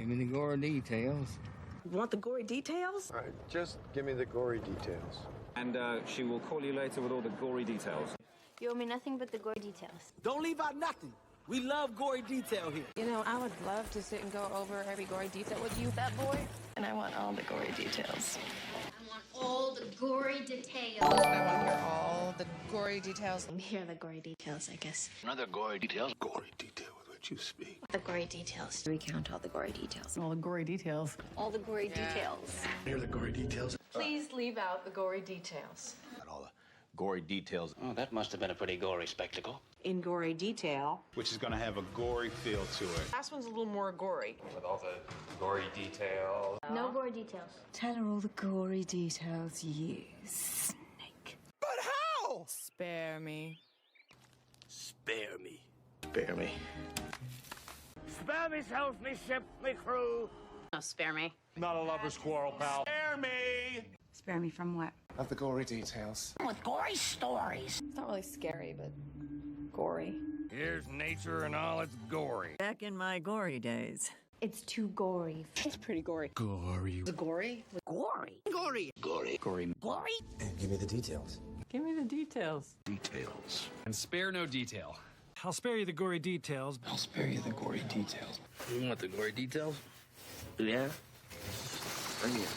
Give me the gory details. You want the gory details? All right, just give me the gory details. And she will call you later with all the gory details. You owe me nothing but the gory details. Don't leave out nothing. We love gory detail here. You know, I would love to sit and go over every gory detail with you, that boy. And I want all the gory details. I want all the gory details. I want to hear all the gory details. Here are the gory details, I guess. Another gory details. Gory detail with which you speak. The gory details. Recount all the gory details. All the gory details. All the gory details. Here are the gory details. Please leave out the gory details. And all the gory details. Oh, that must have been a pretty gory spectacle. In gory detail. Which is going to have a gory feel to it. Last one's a little more gory. With all the gory details. No gory details. Tell her all the gory details, you snake. But how? Spare me. Spare me. Spare me. Spare myself, me ship, me crew. No, spare me. Not a lover's quarrel, pal. Spare me! Spare me from what? Of the gory details. With gory stories. It's not really scary, but gory. Here's nature and all its gory. Back in my gory days. It's too gory. It's pretty gory. Gory. The gory? Gory. Gory. Gory. Gory. Gory. And give me the details. Give me the details. Details. And spare no detail. I'll spare you the gory details. I'll spare you the gory details. You want the gory details? Yeah? Bring it.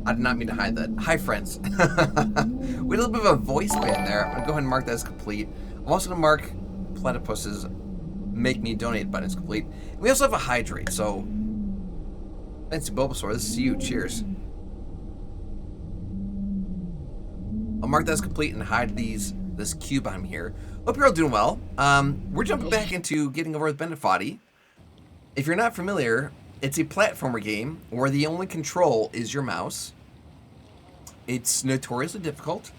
I did not mean to hide that. Hi, friends. We had a little bit of a voice band there. I'm going to go ahead and mark that as complete. I'm also going to mark Platypus's Make Me Donate button as complete. And we also have a hydrate, so... Thanks to Bulbasaur. This is you. Cheers. I'll mark that as complete and hide this cube on here. Hope you're all doing well. We're jumping back into getting over with Bennett Foddy. If you're not familiar... It's a platformer game where the only control is your mouse. It's notoriously difficult.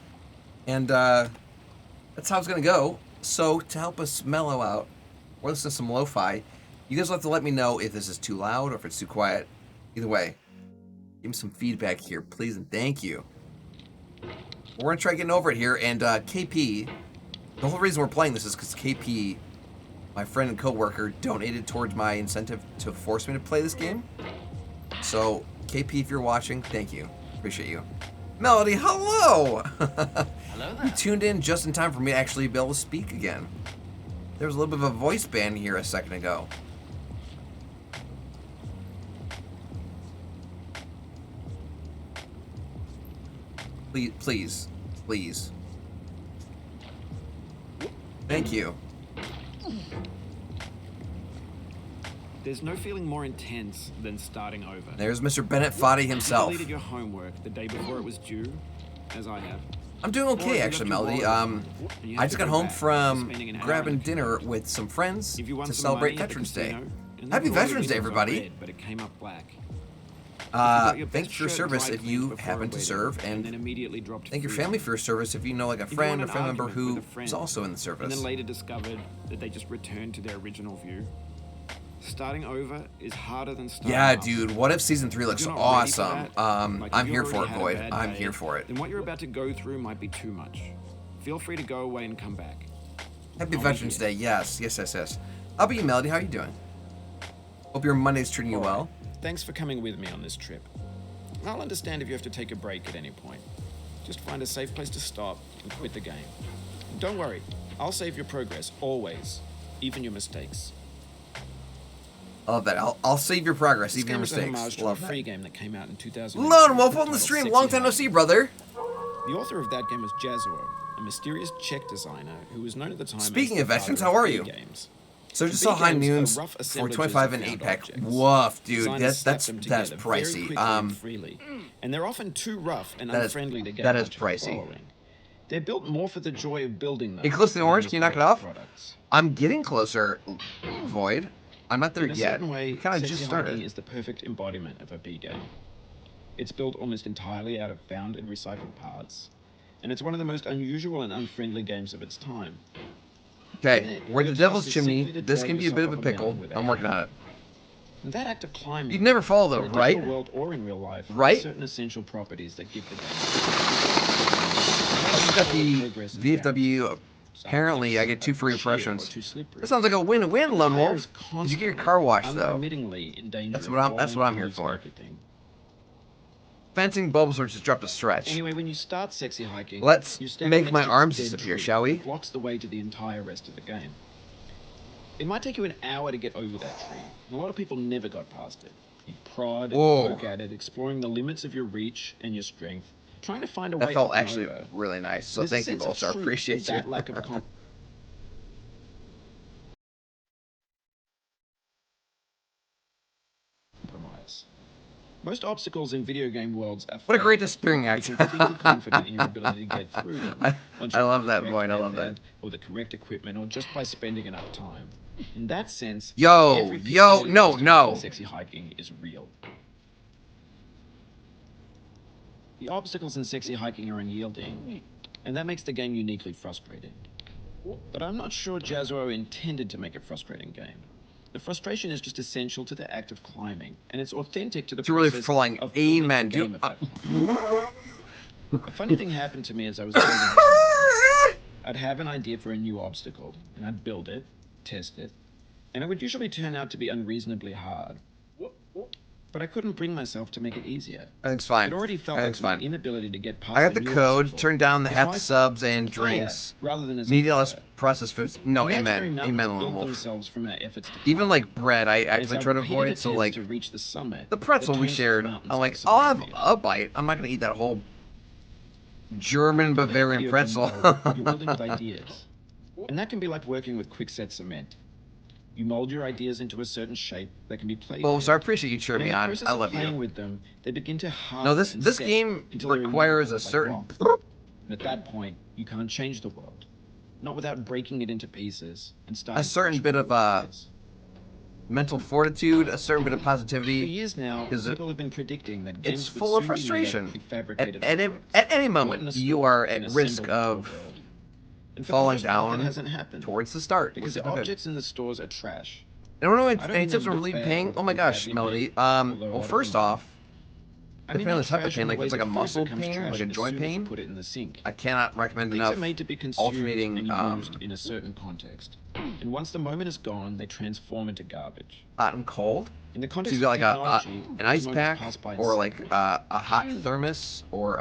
And that's how it's going to go. So to help us mellow out or listen to some lo-fi, you guys will have to let me know if this is too loud or if it's too quiet. Either way, give me some feedback here, please and thank you. We're going to try getting over it here. And KP, the whole reason we're playing this is because KP... my friend and coworker donated towards my incentive to force me to play this game. So, KP, if you're watching, thank you. Appreciate you. Melody, hello! Hello there. You tuned in just in time for me to actually be able to speak again. There was a little bit of a voice band here a second ago. Please, please, please. Thank you. There's no feeling more intense than starting over. There's Mr. Bennett Foddy himself. You completed your homework the day before it was due, as I have. I'm doing okay, actually, Melody. I just got home from grabbing dinner with some friends to celebrate Veterans Day. Happy Veterans Day, everybody. But it came up black. Thanks for your service if you happen to serve, and thank your family for your service if you know like a friend or family member who is also in the service. And then later discovered that they just returned to their original view. Starting over is harder than starting Yeah, off. dude, what if Season 3 looks awesome? I'm here for it, Void. I'm here for it. Then what you're about to go through might be too much. Feel free to go away and come back. Happy Veterans Day, yes. How about you, Melody? How are you doing? Hope your Monday's treating you well. Thanks for coming with me on this trip. I'll understand if you have to take a break at any point. Just find a safe place to stop and quit the game. Don't worry, I'll save your progress, always. Even your mistakes. I love that. I'll save your progress, This even your game is a mistakes. homage to a Love free that. game that came out in 2000. Lone Wolf on the stream. Long time no see, brother. The author of that game was Jazuo, a mysterious Czech designer who was known at the time Speaking as of the veterans, father how are of you? games. So just The saw High games are Noons rough for assemblages 25 of and found 8-pack. objects. Woof, dude. Designers That's slap them together very pricey. quickly and freely. And they're often too rough and that is- unfriendly to get that is much pricey. following. They're built more for the joy of building them. Hey, close to the than orange. the Can you knock it finished off? products. I'm getting closer, Void. I'm not there In a yet. certain way, Kind of Sexy just Hiking started. is the perfect embodiment of a B game. It's built almost entirely out of found and recycled parts, and it's one of the most unusual and unfriendly games of its time. Okay, we're the Your Devil's task is Chimney. simply to This drag can be a bit of a yourself up pickle. mountain with I'm air. working on it. And that act of climbing, You'd never fall though, in a right? digital world or in real life, Right? has certain essential properties that give the game. I just got the VFW. Apparently, I get 2 free impressions. That sounds like a win-win, Lone Wolf. Did you get your car washed though? That's what I'm here for. Fencing Bulbasaur just dropped a stretch. Anyway, when you start sexy hiking, Let's you stand make next my to arms dead disappear, tree shall we? that blocks the way to the entire rest of the game. It might take you an hour to get over that tree. And a lot of people never got past it. You prod and Whoa. poke at it, exploring the limits of your reach and your strength, trying to find a That way felt up and actually over. really nice. So There's a thank you, sense of Bulbasaur. truth Appreciate with that you. lack of compromise. Most obstacles in video game worlds are What a great fate, disappearing but act. you're completely confident in your ability to get through them. I once you love have that, the Void. I correct love that. method, or the correct equipment, or just by spending enough time. In that sense, Yo, every piece yo, of no, no. sexy hiking is real. The obstacles in sexy hiking are unyielding, and that makes the game uniquely frustrating. But I'm not sure Jazzuo intended to make a frustrating game. The frustration is just essential to the act of climbing, and it's authentic to the It's really process flying. of building Amen, the game dude. of that climb. A funny thing happened to me as I was building this. I'd have an idea for a new obstacle, and I'd build it, test it, and it would usually turn out to be unreasonably hard. But I couldn't bring myself to make it easier. Everything's fine. It already felt Everything's like fine. my inability to get past I got the new code. obstacle. Turn down the If half I subs and play it drinks. rather than as Media a less player. processed foods. No, Imaginary amen. mountains Amen, built Wolf. themselves from our efforts to Even climb. like bread, I As actually our try to repeated avoid. So attempts like to reach the summit, the pretzel we turns the shared, mountains I'm like, into I'll have something a bite. I'm not gonna eat that whole German Bavarian You're pretzel. building with ideas. And that can be like working with quickset cement. You mold your ideas into a certain shape that can be played Well, with. so I appreciate you cheering And me in the on. process I of love playing you. with them, they begin to harden No, this and this set game until they're requires a immutable, like certain. rock. And at that point, you can't change the world. Not without breaking it into pieces and starting A certain fresh bit with of ideas. mental fortitude, a certain bit of For positivity. years now, Because people have been predicting that games it's would full of soon be made frustration. out of prefabricated At hardware. any Bought in moment, a you store are and at risk assembled into a of world. And for the falling most part, that down hasn't happened. towards the start. Because which the is good. objects in the stores are trash. I don't know I don't any mean tips them on to look relief bad pain. or Oh my be gosh, badly Melody. made, although a Well, lot first of them off, I mean depending on the that type of trash in pain, the like way it's like a that food muscle becomes pain, trash like a as joint soon as you pain. put it in the sink. I cannot recommend Things enough are made to be consumed alternating and used in a certain context. And once the moment is gone, they transform into garbage. hot and cold. In the So context you got of like technology, an those ice moments pack pass by in or like seconds. a hot thermos or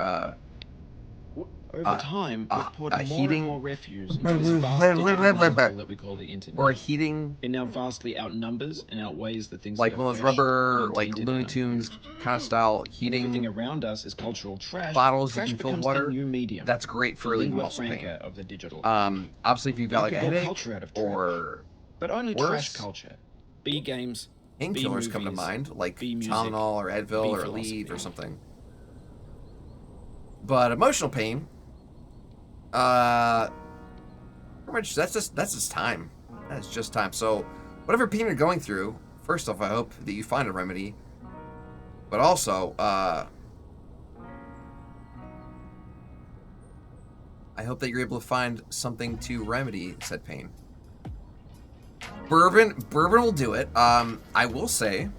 Over time, we've poured a more heating- and more refuse into this vast digital bubble that we call the internet. or a heating, It now vastly outnumbers and outweighs the things like that one are of those fresh, rubber, like untainted, Looney and Tunes unused. kind of style When everything heating around us is cultural trash. bottles you Trash can fill becomes water. the new medium. That's great for the relieving lingua muscle pain. franca of the digital. Obviously, if you've got like a Make more headache culture out of trash. or But only worse, trash culture. B games, B painkillers come to movies, mind, like B music, Tylenol or Advil B or philosophy. Aleve or something. But emotional pain, pretty much that's just time. That's just time. So whatever pain you're going through, first off, I hope that you find a remedy. But also, I hope that you're able to find something to remedy said pain. Bourbon will do it. I will say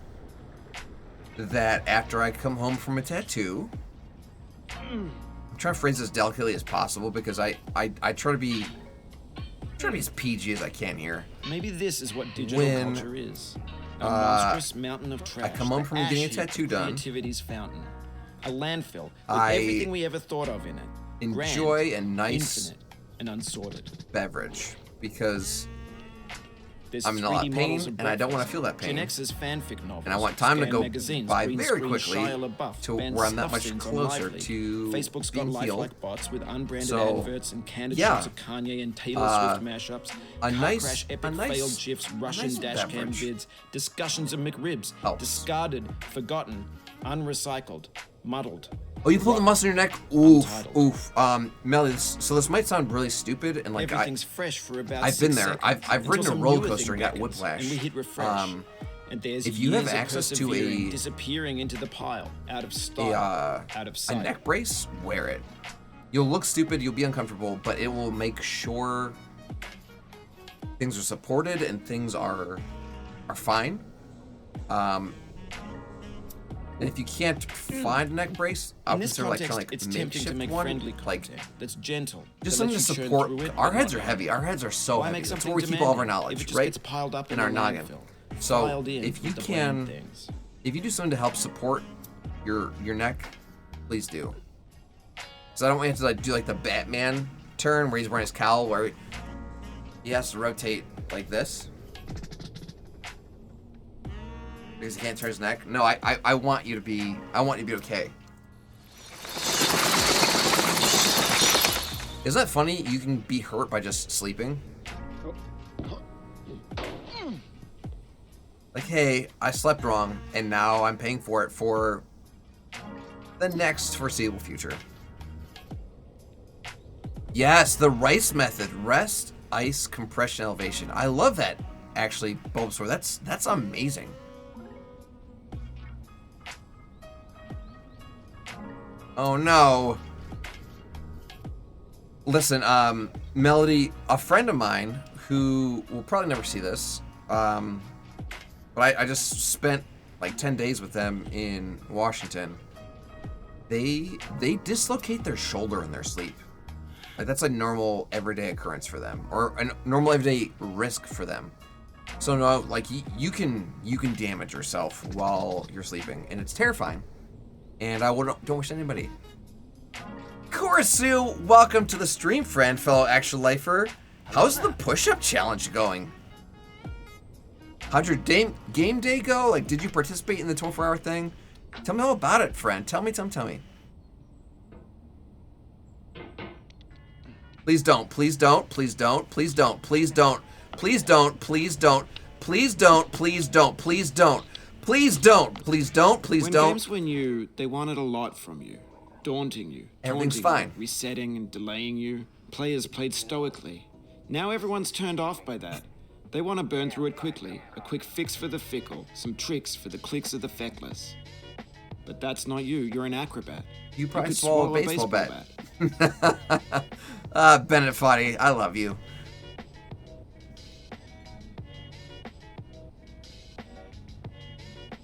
that after I come home from a tattoo, I'm trying to phrase this delicately as possible because I try to be as PG as I can here. Maybe this is what digital When, culture is. A monstrous mountain of trash. I come home the from getting a ash heap tattoo of done. Creativity's fountain. A landfill with I everything we ever thought of in it. enjoy Grand, a nice infinite, and unsorted. beverage because There's I'm in a lot of 3D pain models of and I don't want to breakfast, feel that pain. Gen X's fanfic novels, And I want time to scam go magazines, by green very screen quickly Shia LaBeouf, to banned where I'm that snuff much scenes on closer Lively. to Facebook's got being healed. lifelike bots with unbranded So, adverts and candid yeah. shots of Kanye and Taylor Swift mashups. a car nice- crash, epic a nice- failed GIFs, Russian nice dash cam beverage. vids, discussions of McRibs, Helps. discarded, forgotten, unrecycled, muddled. Oh, you pulled the muscle in your neck? Oof, Untitled. oof. Melly, so this might sound really stupid, and like Everything's fresh for about I've been 6 there. seconds, I've until ridden a some roller newer coaster thing and got beckons, whiplash. And we hit refresh. And there's if you have years of access to persevering a- disappearing into the pile, out of style, out of a sight. neck brace, wear it. You'll look stupid, you'll be uncomfortable, but it will make sure things are supported and things are fine. And if you can't find a neck brace, I'll In this consider like context, kind of like it's tempting to makeshift make one, friendly like content that's gentle. just that something to lets you churn support. through it, Our but heads not are heavy. Our heads are so Why heavy. make That's something where we keep all of our demanding knowledge, if it just right? gets piled up in in our the noggin. landfill, So filed in if you with the bland can, things. if you do something to help support your neck, please do. Because I don't want you to like do like the Batman turn where he's wearing his cowl, where he has to rotate like this because he can't turn his neck. No, I want you to be okay. Isn't that funny? You can be hurt by just sleeping. Like, hey, I slept wrong, and now I'm paying for it for the next foreseeable future. Yes, the RICE method. Rest, ice, compression, elevation. I love that. actually Bulbasaur. That's amazing. Oh no. Listen, Melody, a friend of mine who will probably never see this, but I just spent like 10 days with them in Washington. They dislocate their shoulder in their sleep. Like that's a normal everyday occurrence for them, or a normal everyday risk for them. So no, like you can damage yourself while you're sleeping, and it's terrifying. And I don't wish anybody. Kurisu, welcome to the stream, friend, fellow actual lifer. How's the push-up challenge going? How'd your game day go? Like, did you participate in the 24-hour thing? Tell me all about it, friend. Tell me. Please don't. Please don't. Please don't. Please don't. Please don't. Please don't. Please don't. Please don't. Please don't. Please don't. Please don't. Please don't. Please don't. When games win you, they wanted a lot from you. Daunting you. Everything's fine. Resetting and delaying you. Players played stoically. Now everyone's turned off by that. They want to burn through it quickly. A quick fix for the fickle. Some tricks for the clicks of the feckless. But that's not you. You're an acrobat. You probably swallow a baseball bat. Bennett Foddy, I love you.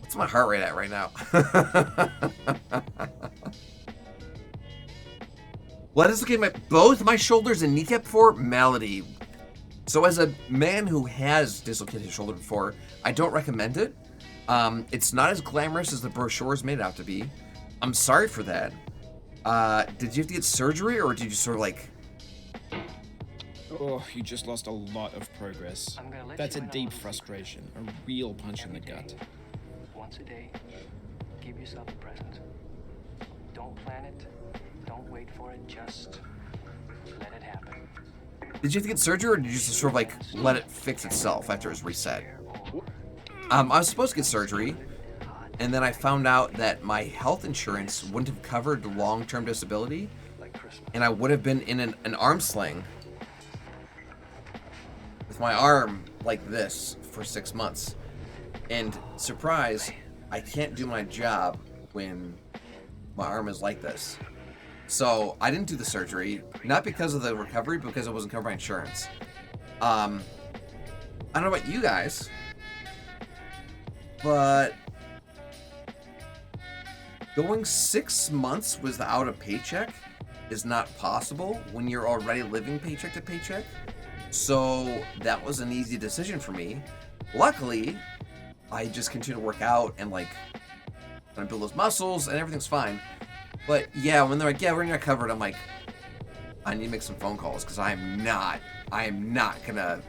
What's my heart rate at right now? What is looking at both my shoulders and kneecap for Melody? So as a man who has dislocated his shoulder before, I don't recommend it. It's not as glamorous as the brochures made it out to be. I'm sorry for that. Did you have to get surgery, or did you sort of like... Oh, you just lost a lot of progress. That's a deep frustration, a real punch in the gut. Once a day, give yourself a present. Don't plan it, don't wait for it, just let it happen. Did you have to get surgery, or did you just sort of like let it fix itself after it was reset? I was supposed to get surgery, and then I found out that my health insurance wouldn't have covered long-term disability, and I would have been in an arm sling with my arm like this for 6 months. And surprise, I can't do my job when my arm is like this. So I didn't do the surgery, not because of the recovery, but because it wasn't covered by insurance. I don't know about you guys, but going 6 months without a paycheck is not possible when you're already living paycheck to paycheck. So that was an easy decision for me. Luckily, I just continue to work out and like trying to build those muscles and everything's fine. But yeah, when they're like, yeah, we're not covered, I'm like, I need to make some phone calls because I am not gonna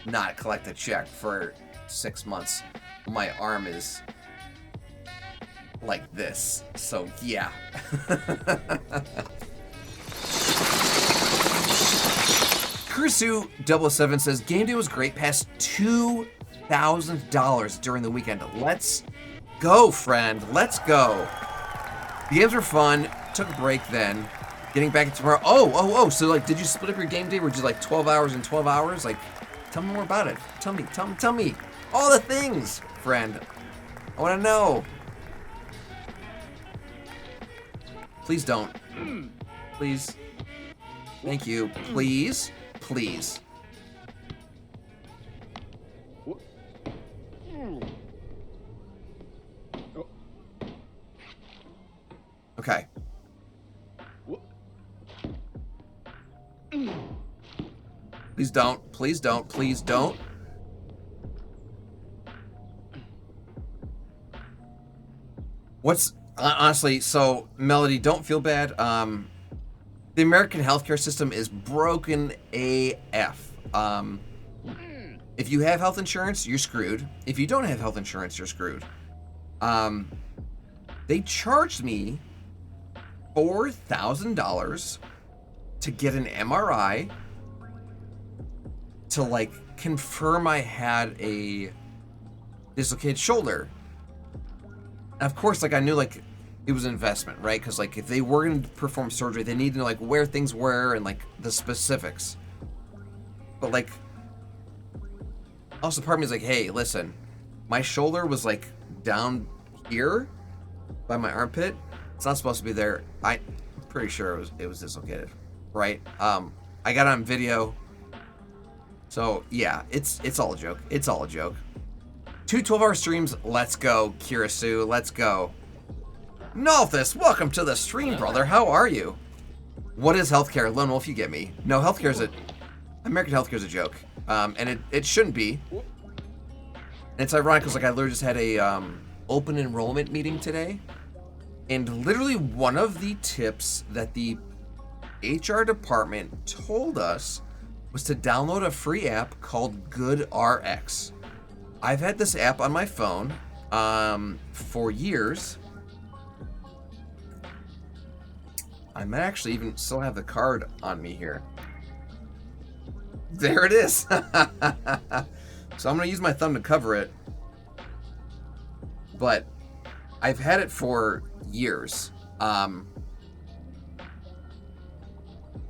not collect a check for 6 months. My arm is like this. So yeah. Kursu007 says, game day was great, past $2,000 during the weekend. Let's go, friend. Let's go. The games were fun. Took a break then. Getting back tomorrow. Oh. So, like, did you split up your game day? Were you like 12 hours and 12 hours? Like, tell me more about it. Tell me. All the things, friend. I want to know. Please don't. Please. Thank you. Please. Okay. Please don't. What's honestly, so Melody, don't feel bad. The American healthcare system is broken AF. If you have health insurance, you're screwed. If you don't have health insurance, you're screwed. They charged me $4,000 to get an MRI to like confirm I had a dislocated shoulder. And of course, like I knew like it was an investment, right? Because like if they were going to perform surgery, they needed to know like where things were and like the specifics. But like Also, part of me is like, hey, listen, my shoulder was like down here by my armpit. It's not supposed to be there. I'm pretty sure it was dislocated, right? I got it on video. So yeah, it's all a joke. It's all a joke. 2 12-hour streams. Let's go, Kirisu. Let's go. Nolthus, welcome to the stream, brother. How are you? What is healthcare? Lone Wolf, you get me. No, healthcare is American healthcare is a joke. And it shouldn't be. And it's ironic because like I literally just had a open enrollment meeting today. And literally one of the tips that the HR department told us was to download a free app called GoodRx. I've had this app on my phone for years. I might actually even still have the card on me here. There it is. So I'm going to use my thumb to cover it. But I've had it for years. I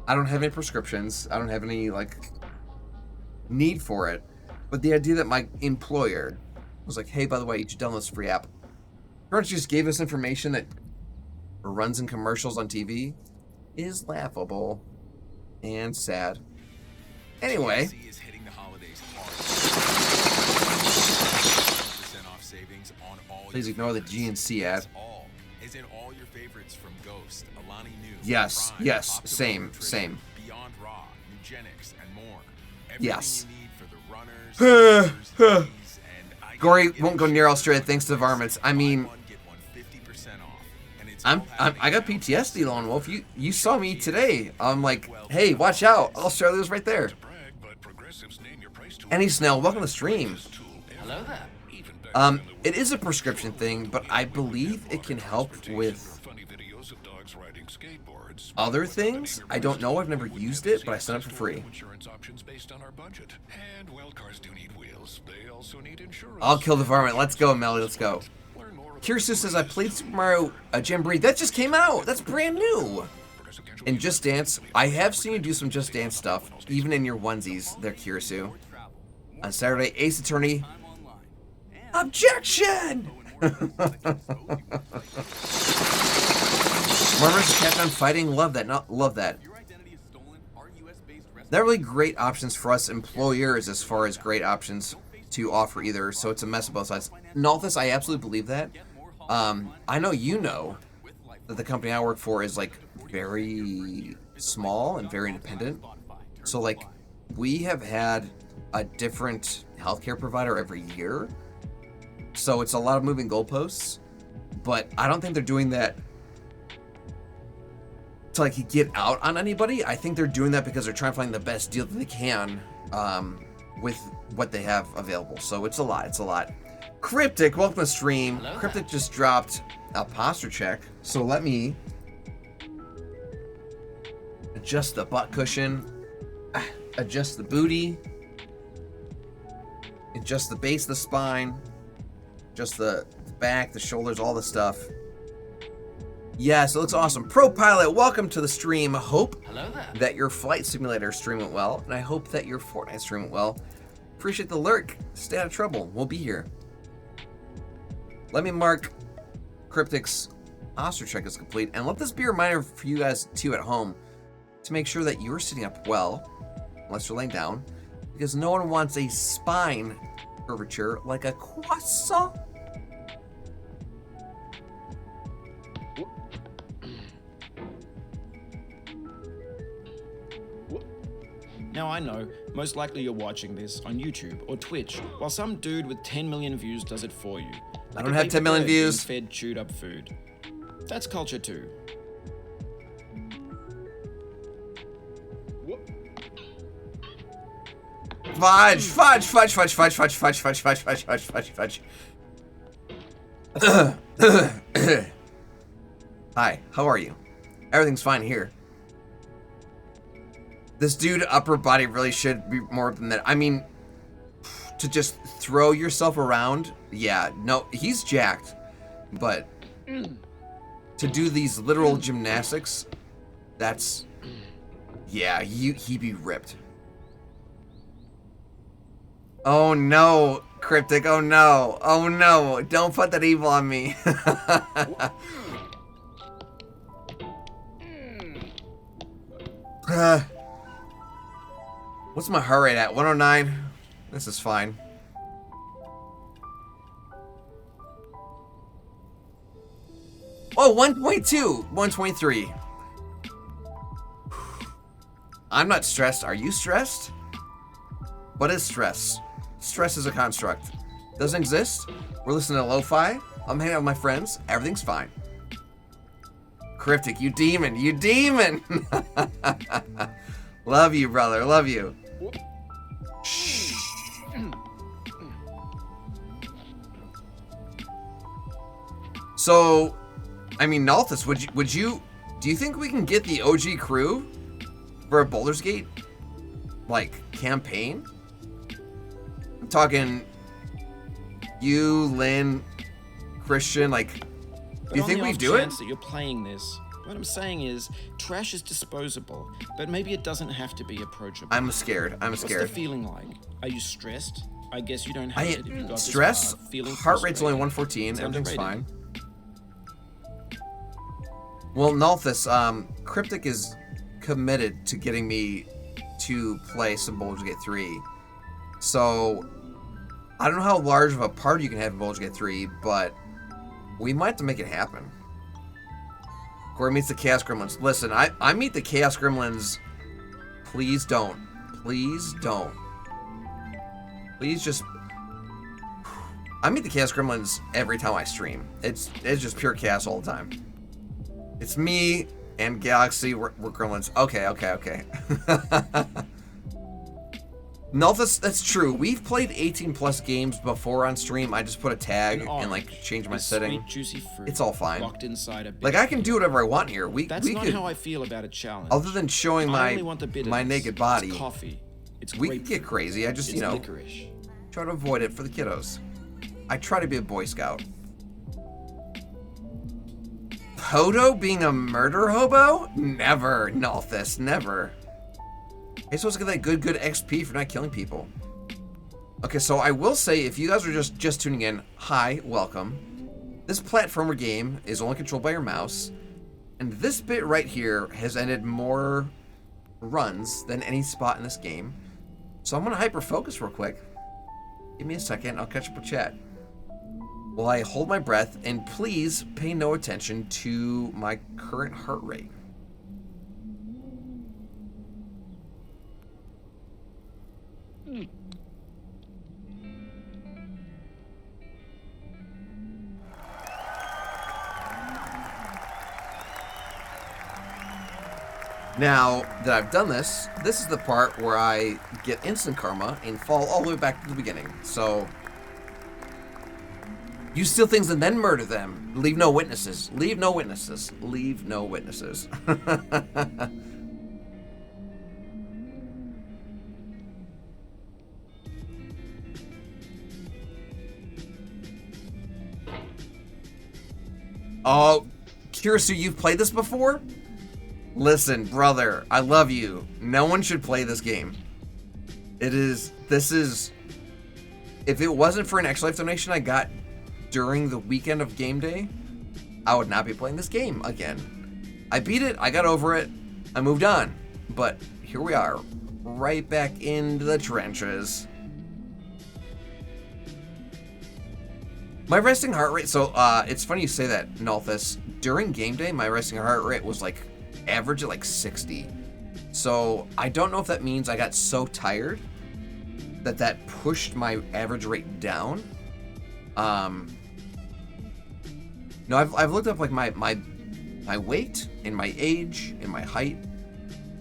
don't have any prescriptions. I don't have any like need for it. But the idea that my employer was like, hey, by the way, you should download this free app. Parents just gave us information that runs in commercials on TV is laughable and sad. Anyway. Please ignore the GNC ad. Yes, yes, same. Yes. Gory won't go near Australia thanks to varmints. I mean, I got PTSD, Lone Wolf. You saw me today. I'm like, hey, watch out. Australia's right there. Any Snell, welcome to the stream. Hello there. It is a prescription thing, but I believe it can help with other things. I don't know. I've never used it, but I signed up for free. I'll kill the varmint. Let's go, Melly. Let's go. Kirsu says, I played Super Mario Jamboree. That just came out. That's brand new. And Just Dance. I have seen you do some Just Dance stuff, even in your onesies there, Kirsu. On Saturday, Ace Attorney. Objection! Marvelous Captain Fighting. Love that. Love that. Not really great options for us employers as far as great options to offer either, so it's a mess of both sides. Nolthus, I absolutely believe that. I know you know that the company I work for is like very small and very independent. So like we have had a different healthcare provider every year. So it's a lot of moving goalposts, but I don't think they're doing that to like get out on anybody. I think they're doing that because they're trying to find the best deal that they can with what they have available. So it's a lot. It's a lot. Cryptic, welcome to the stream. Hello. Cryptic just dropped a posture check. So let me adjust the butt cushion, adjust the booty, adjust the base of the spine, adjust the back, the shoulders, all the stuff. Yes, it looks awesome. Pro Pilot, welcome to the stream. Hope that your flight simulator stream went well, and I hope that your Fortnite stream went well. Appreciate the lurk. Stay out of trouble. We'll be here. Let me mark Cryptic's posture check is complete, and let this be a reminder for you guys too at home to make sure that you're sitting up well, unless you're laying down, because no one wants a spine curvature like a croissant. Now I know, most likely you're watching this on YouTube or Twitch, while some dude with 10 million views does it for you. I don't have 10 million views. Fed chewed up food. That's culture too. Fudge, fudge, fudge, fudge, fudge, fudge, fudge, fudge, fudge, fudge, fudge, fudge, fudge. Hi, how are you? Everything's fine here. This dude upper body really should be more than that. I mean, to just throw yourself around, yeah, no, he's jacked. But to do these literal gymnastics, that's, yeah, he'd be ripped. Oh no, Cryptic, oh no. Oh no, don't put that evil on me. What's my heart rate at? 109? This is fine. Oh, 1.2, 123. I'm not stressed. Are you stressed? What is stress? Stress is a construct. Doesn't exist. We're listening to lo-fi. I'm hanging out with my friends. Everything's fine. Cryptic, you demon. You demon. Love you, brother. Love you. Shh. So, I mean, Nalthus, do you think we can get the OG crew for a Baldur's Gate, like, campaign? I'm talking you, Lynn, Christian, like, do you think we do it? That you're playing this. What I'm saying is, trash is disposable, but maybe it doesn't have to be approachable. I'm scared. What's the feeling like? Are you stressed? I guess you don't have it if you got stress. This far. Feeling heart rate's only 114. Everything's fine. Well, Nalthus, Cryptic is committed to getting me to play some Baldur's Gate 3. So, I don't know how large of a party you can have in Baldur's Gate 3, but we might have to make it happen. Corey meets the Chaos Gremlins. Listen, I meet the Chaos Gremlins. Please don't. Please don't. Please just... I meet the Chaos Gremlins every time I stream. It's just pure chaos all the time. It's me and Galaxy. We're gremlins. Okay. No, that's true. We've played 18 plus games before on stream. I just put a tag and like change my setting. Sweet, juicy fruit it's all fine. Locked inside a like I can do whatever I want here. That's we not could, how I feel about a challenge. Other than showing my naked body, it's coffee. It's we could get crazy. I just licorice. Try to avoid it for the kiddos. I try to be a Boy Scout. Hodo being a murder hobo? Never, Nalthus, never. You're supposed to get that good XP for not killing people. Okay, so I will say, if you guys are just tuning in, hi, welcome. This platformer game is only controlled by your mouse, and this bit right here has ended more runs than any spot in this game. So I'm gonna hyper focus real quick. Give me a second, I'll catch up with chat. While I hold my breath, and please pay no attention to my current heart rate. Now that I've done this, this is the part where I get instant karma and fall all the way back to the beginning. So, you steal things and then murder them. Leave no witnesses. Leave no witnesses. Leave no witnesses. Oh, Kirisu, you've played this before? Listen, brother, I love you. No one should play this game. This is... If it wasn't for an Extra Life donation I got during the weekend of game day, I would not be playing this game again. I beat it, I got over it, I moved on. But here we are, right back into the trenches. My resting heart rate, so it's funny you say that, Nalthus. During game day, my resting heart rate was like average at like 60. So I don't know if that means I got so tired that pushed my average rate down. No, I've looked up like my weight and my age and my height.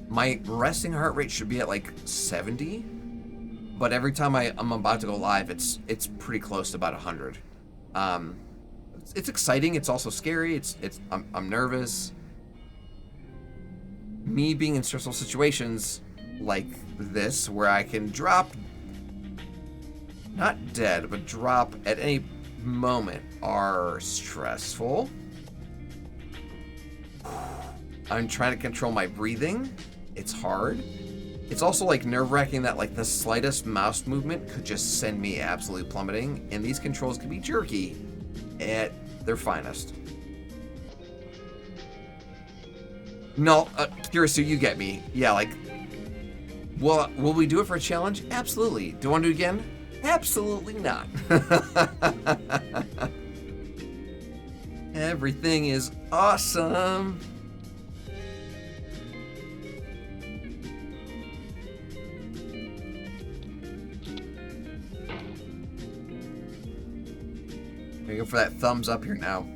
My resting heart rate should be at like 70, but every time I'm about to go live, it's pretty close to about 100. It's exciting. It's also scary. I'm nervous. Me being in stressful situations like this, where I can drop, not dead, but drop at any moment, are stressful. I'm trying to control my breathing. It's hard. It's also like nerve-wracking that like the slightest mouse movement could just send me absolutely plummeting, and these controls can be jerky at their finest. No, Kirisu, you get me. Yeah, like, well, will we do it for a challenge? Absolutely. Do you want to do it again? Absolutely not. Everything is awesome. Go for that thumbs up here now.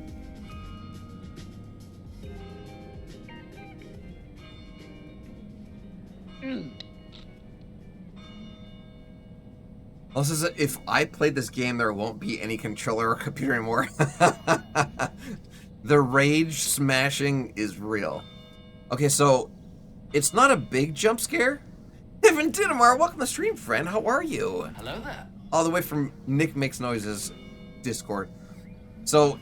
Also says if I played this game, there won't be any controller or computer anymore. The rage smashing is real. Okay, so it's not a big jump scare. Evan Dinamar, welcome to the stream, friend. How are you? Hello there. All the way from Nick Makes Noises Discord. So,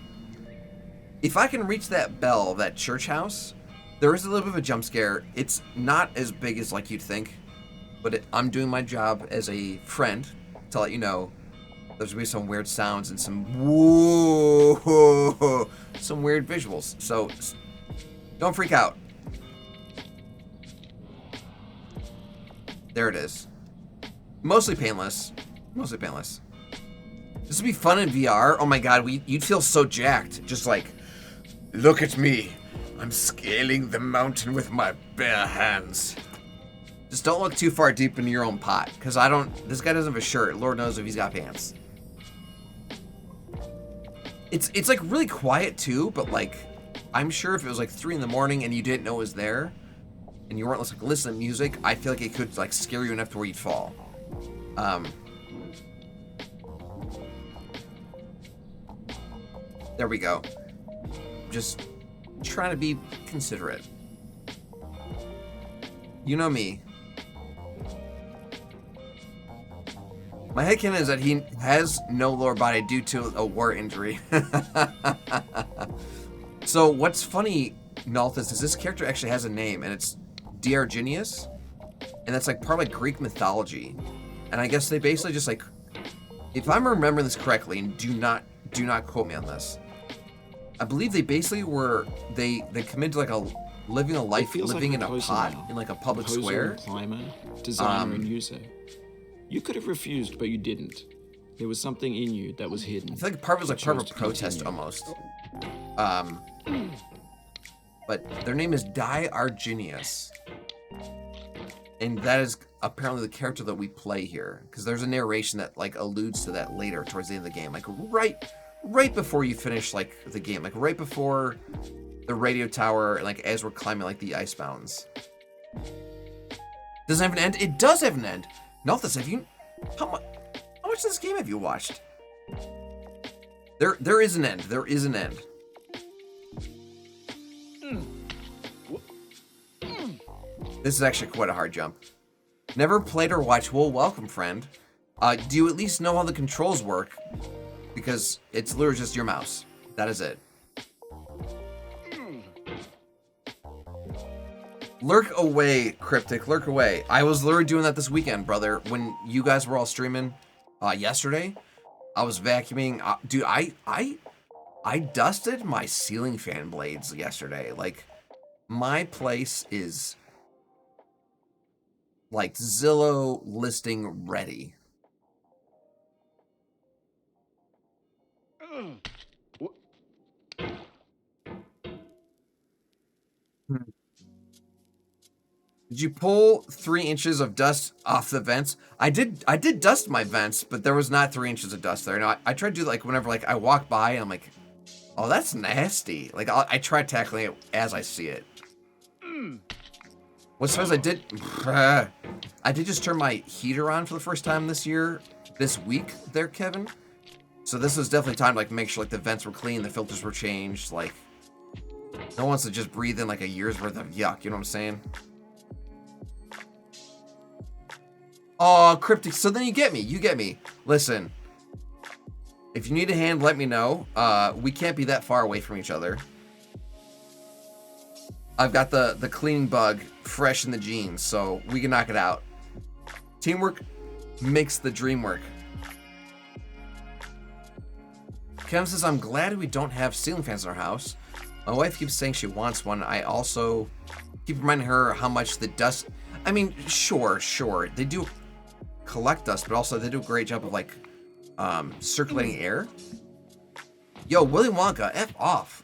if I can reach that bell, that church house, there is a little bit of a jump scare. It's not as big as like you'd think, but I'm doing my job as a friend to let you know there's gonna be some weird sounds and some whoa, some weird visuals. So, don't freak out. There it is. Mostly painless. Mostly painless. This would be fun in VR. Oh my god, you'd feel so jacked. Just like, look at me. I'm scaling the mountain with my bare hands. Just don't look too far deep into your own pot. Because this guy doesn't have a shirt. Lord knows if he's got pants. It's like really quiet too, but like, I'm sure if it was like 3 in the morning and you didn't know it was there, and you weren't like listening to music, I feel like it could like scare you enough to where you'd fall. There we go. Just trying to be considerate. You know me. My headcanon is that he has no lower body due to a war injury. So what's funny, Nalthus, is this character actually has a name, and it's Diogenes, and that's like part of like Greek mythology. And I guess they basically just like, if I'm remembering this correctly, and do not quote me on this, I believe they basically were they committed to like living a life living in a pot in like a public square. Climber, designer, and user. You could have refused, but you didn't. There was something in you that was hidden. I feel like part of it was like part of a protest almost. But their name is Diogenes, and that is apparently the character that we play here, because there's a narration that like alludes to that later towards the end of the game, like right before you finish like the game, like right before the radio tower, and like as we're climbing like the ice mountains. Doesn't have an end? It does have an end. Nalthus, have you? How much of this game have you watched? There is an end. There is an end. This is actually quite a hard jump. Never played or watched. Well, welcome, friend. Do you at least know how the controls work? Because it's literally just your mouse. That is it. Lurk away, Cryptic. Lurk away. I was literally doing that this weekend, brother. When you guys were all streaming yesterday, I was vacuuming. Dude, I dusted my ceiling fan blades yesterday. Like, my place is like Zillow listing ready. Did you pull 3 inches of dust off the vents? I did dust my vents, but there was not 3 inches of dust there. No, I tried to do like whenever like I walk by and I'm like, oh, that's nasty. Like I tried tackling it as I see it. What's funny is I did just turn my heater on for the first time this week there, Kevin. So this was definitely time to like make sure like the vents were clean, the filters were changed. Like, no one wants to just breathe in like a year's worth of yuck. You know what I'm saying? Oh, Cryptic. So then you get me. Listen, if you need a hand, let me know. We can't be that far away from each other. I've got the cleaning bug fresh in the genes, so we can knock it out. Teamwork makes the dream work. Kevin says, I'm glad we don't have ceiling fans in our house. My wife keeps saying she wants one. I also keep reminding her how much the dust... I mean, sure. They do collect dust, but also they do a great job of, like, circulating air. Yo, Willy Wonka, F off.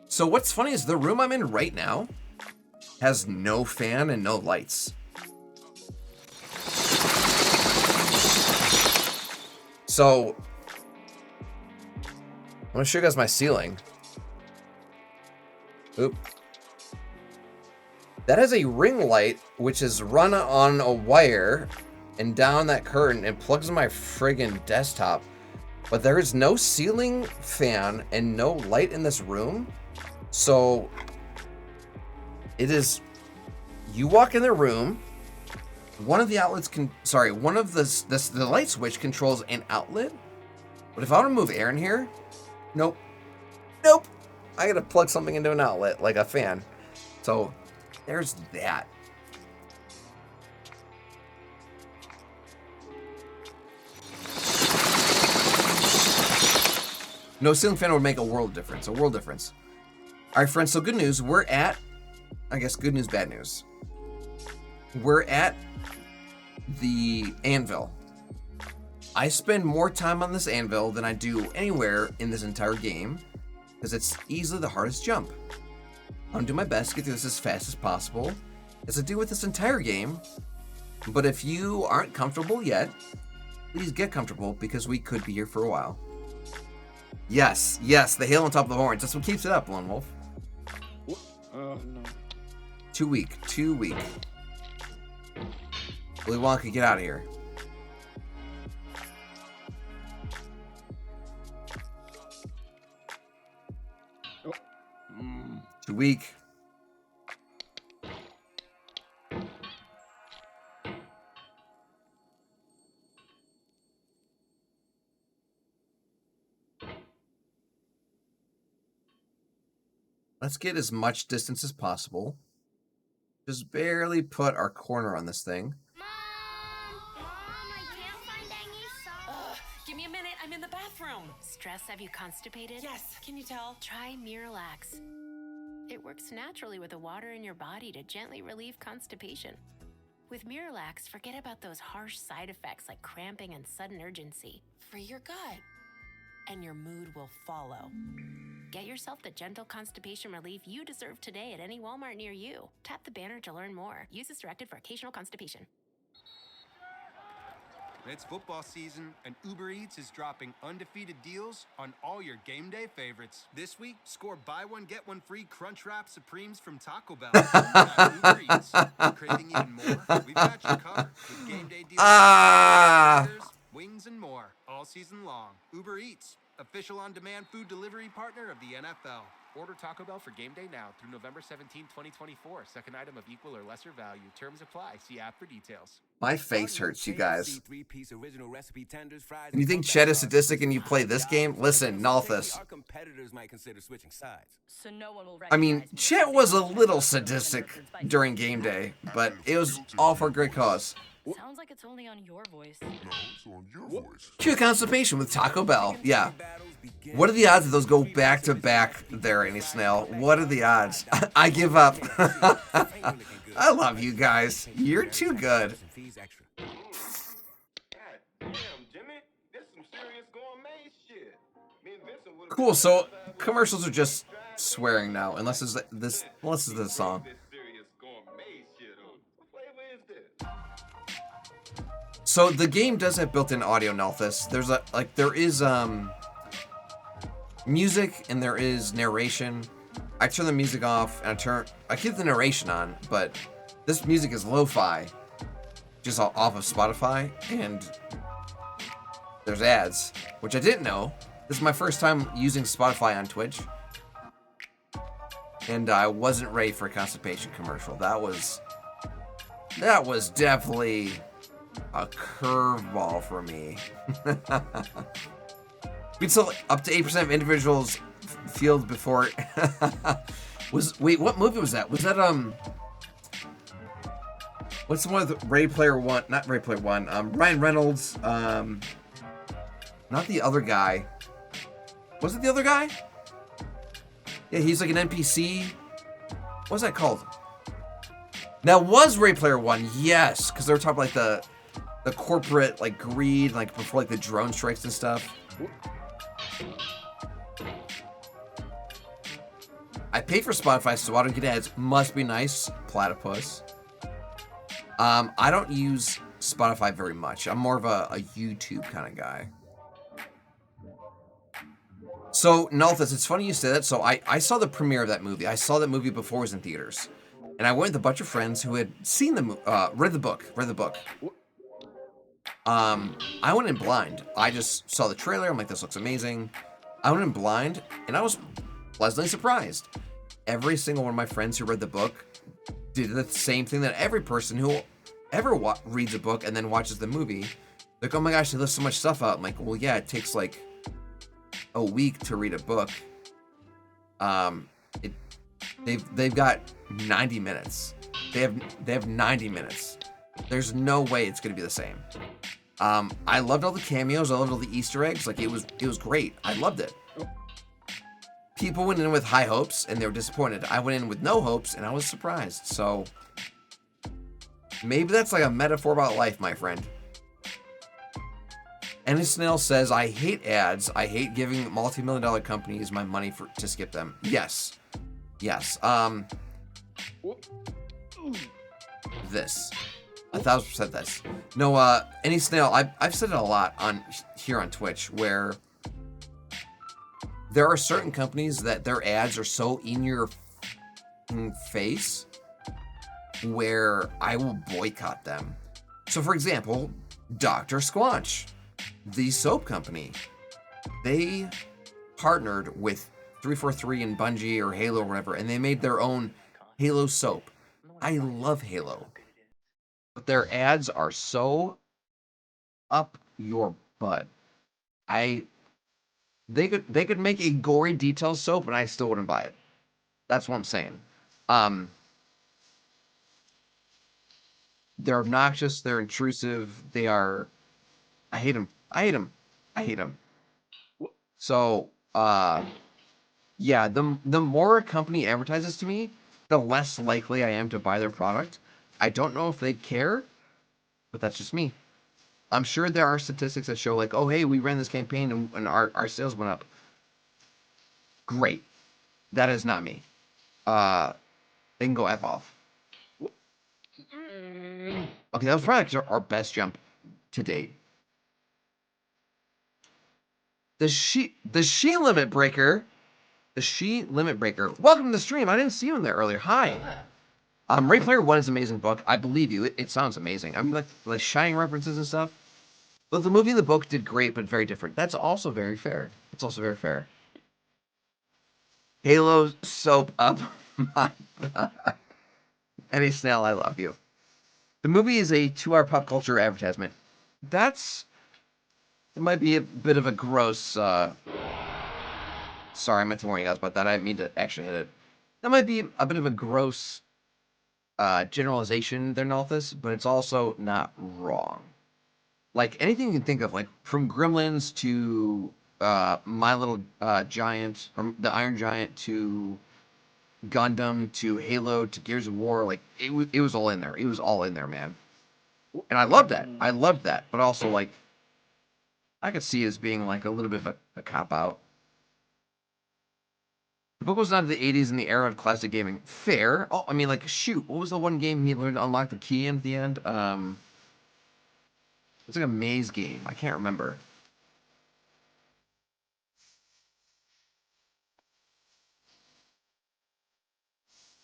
So what's funny is the room I'm in right now has no fan and no lights. So I'm gonna show you guys my ceiling. Oop. That has a ring light, which is run on a wire and down that curtain and plugs in my friggin' desktop. But there is no ceiling fan and no light in this room. So it is, you walk in the room, one of the outlets one of the light switch controls an outlet. But if I want to move air in here, nope. I gotta plug something into an outlet, like a fan. So there's that. No ceiling fan would make a world difference. All right, friends, so good news. We're at, I guess, good news, bad news. We're at the anvil. I spend more time on this anvil than I do anywhere in this entire game because it's easily the hardest jump. I'm gonna do my best to get through this as fast as possible, as I do with this entire game. But if you aren't comfortable yet, please get comfortable because we could be here for a while. Yes, the hail on top of the horns. That's what keeps it up, Lone Wolf. Oh, no. Too weak. Willy Wonka, get out of here. Too weak. Let's get as much distance as possible. Just barely put our corner on this thing. Mom, I can't find any socks. Give me a minute. I'm in the bathroom. Stress have you constipated? Yes. Can you tell? Try Miralax. It works naturally with the water in your body to gently relieve constipation. With Miralax, forget about those harsh side effects like cramping and sudden urgency. Free your gut. And your mood will follow. Get yourself the gentle constipation relief you deserve today at any Walmart near you. Tap the banner to learn more. Use as directed for occasional constipation. It's football season, and Uber Eats is dropping undefeated deals on all your game day favorites. This week, score buy one, get one free Crunchwrap Supremes from Taco Bell. Uber Eats. Craving even more? We've got you covered with game day deals, burgers, wings, and more all season long. Uber Eats, official on-demand food delivery partner of the NFL. Order Taco Bell for game day now through November 17, 2024. Second item of equal or lesser value. Terms apply. See app for details. My face hurts, you guys. And you think Chet is sadistic and you play this game? Listen, Nalthus. I mean, Chet was a little sadistic during game day, but it was all for a great cause. Sounds like it's only on your voice. No, it's on your voice. Cue constipation with Taco Bell. Yeah. What are the odds that those go back to back there, Annie Snail? What are the odds? I give up. I love you guys. You're too good. Cool, so commercials are just swearing now, unless it's this song. So the game does have built-in audio, Nalthus. There is music and there is narration. I turn the music off and I keep the narration on, but this music is lo-fi, just off of Spotify, and there's ads, which I didn't know. This is my first time using Spotify on Twitch, and I wasn't ready for a constipation commercial. That was definitely a curveball for me. We'd sell up to 8% of individuals field before. Wait, what movie was that? Was that what's the one with Ready Player One? Not Ready Player One. Ryan Reynolds. Not the other guy. Was it the other guy? Yeah, he's like an NPC. What's that called? That was Ready Player One. Yes, because they were talking like the corporate like greed, like before like the drone strikes and stuff. I pay for Spotify, so I don't get ads. Must be nice, platypus. I don't use Spotify very much. I'm more of a YouTube kind of guy. So, Nalthus, it's funny you say that. So, I saw the premiere of that movie. I saw that movie before it was in theaters. And I went with a bunch of friends who had seen read the book. I went in blind. I just saw the trailer. I'm like, this looks amazing. I went in blind, and I was pleasantly surprised. Every single one of my friends who read the book did the same thing that every person who ever reads a book and then watches the movie. Like, oh my gosh, they left so much stuff out. I'm like, well, yeah, it takes like a week to read a book. They've got 90 minutes. They have 90 minutes. There's no way it's gonna be the same. I loved all the cameos. I loved all the Easter eggs. Like, it was great. I loved it. People went in with high hopes and they were disappointed. I went in with no hopes and I was surprised. So maybe that's like a metaphor about life, my friend. Annie Snail says, I hate ads. I hate giving multi-million-dollar companies my money to skip them. Yes. This. 1,000% this. No, Annie Snail, I've said it a lot here on Twitch, where there are certain companies that their ads are so in your face where I will boycott them. So, for example, Dr. Squanch, the soap company, they partnered with 343 and Bungie or Halo or whatever, and they made their own Halo soap. I love Halo, but their ads are so up your butt. They could make a gory detail soap, and I still wouldn't buy it. That's what I'm saying. They're obnoxious. They're intrusive. They are. I hate them. So, yeah, the more a company advertises to me, the less likely I am to buy their product. I don't know if they care, but that's just me. I'm sure there are statistics that show like, oh, hey, we ran this campaign and our sales went up. Great. That is not me. They can go F off. Okay, that was probably our best jump to date. The She Limit Breaker. The She Limit Breaker. Welcome to the stream. I didn't see you in there earlier. Hi. Ready Player One is an amazing book. I believe you. It sounds amazing. I mean, like Shining references and stuff. But the movie and the book did great, but very different. That's also very fair. Halo soap up my butt. Eddie Snell, I love you. The movie is a 2-hour pop culture advertisement. It might be a bit of a gross, sorry, I meant to warn you guys about that. I didn't mean to actually hit it. That might be a bit of a gross generalization there, Nalthus, but it's also not wrong. Like, anything you can think of, like, from Gremlins to My Little Giant, from the Iron Giant to Gundam to Halo to Gears of War, like, it was all in there. It was all in there, man. And I loved that. But also, like, I could see it as being, like, a little bit of a cop-out. The book was not in the 80s in the era of classic gaming. Fair. Oh, I mean, like, shoot, what was the one game he learned to unlock the key in at the end? It's like a maze game. I can't remember.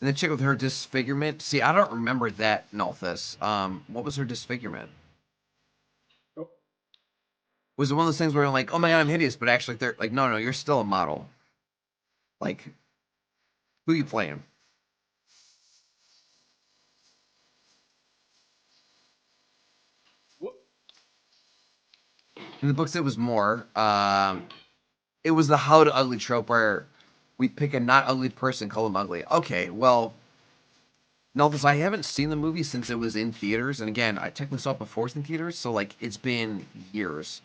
And the chick with her disfigurement. See, I don't remember that, Nalthus. What was her disfigurement? Was it one of those things where I'm like, oh my god, I'm hideous, but actually they're like, no, you're still a model. Like, who are you playing? In the books, it was more. it was the how to ugly trope where we pick a not ugly person, call them ugly. Okay, well, no, because I haven't seen the movie since it was in theaters, and again, I technically saw it before it's in theaters, so like it's been years.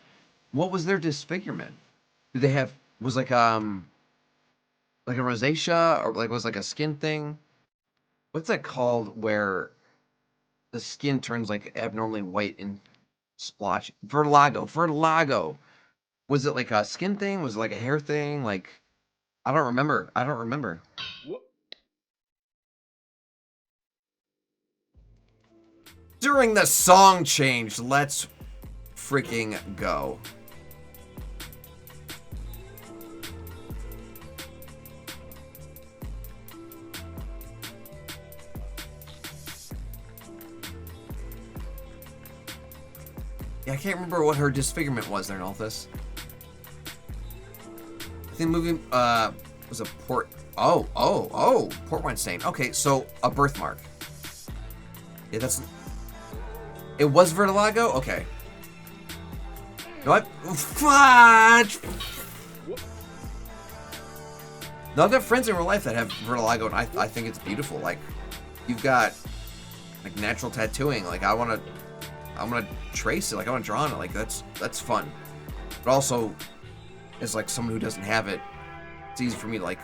What was their disfigurement? Did they have was like a rosacea or like was like a skin thing? What's that called where the skin turns like abnormally white and splotch? Vertigo. Was it like a skin thing? Was it like a hair thing? Like I don't remember. During the song change, let's freaking go. Yeah, I can't remember what her disfigurement was there in all this. I think the movie was a port. Oh, port wine stain. Okay, so a birthmark. Yeah, that's. It was vertigo. Okay. You know what? Fudge. No, I've got friends in real life that have vertigo, and I think it's beautiful. Like, you've got like natural tattooing. Like, I'm gonna trace it. Like, I want to draw on it. Like, that's fun. But also, as like someone who doesn't have it, it's easy for me to like.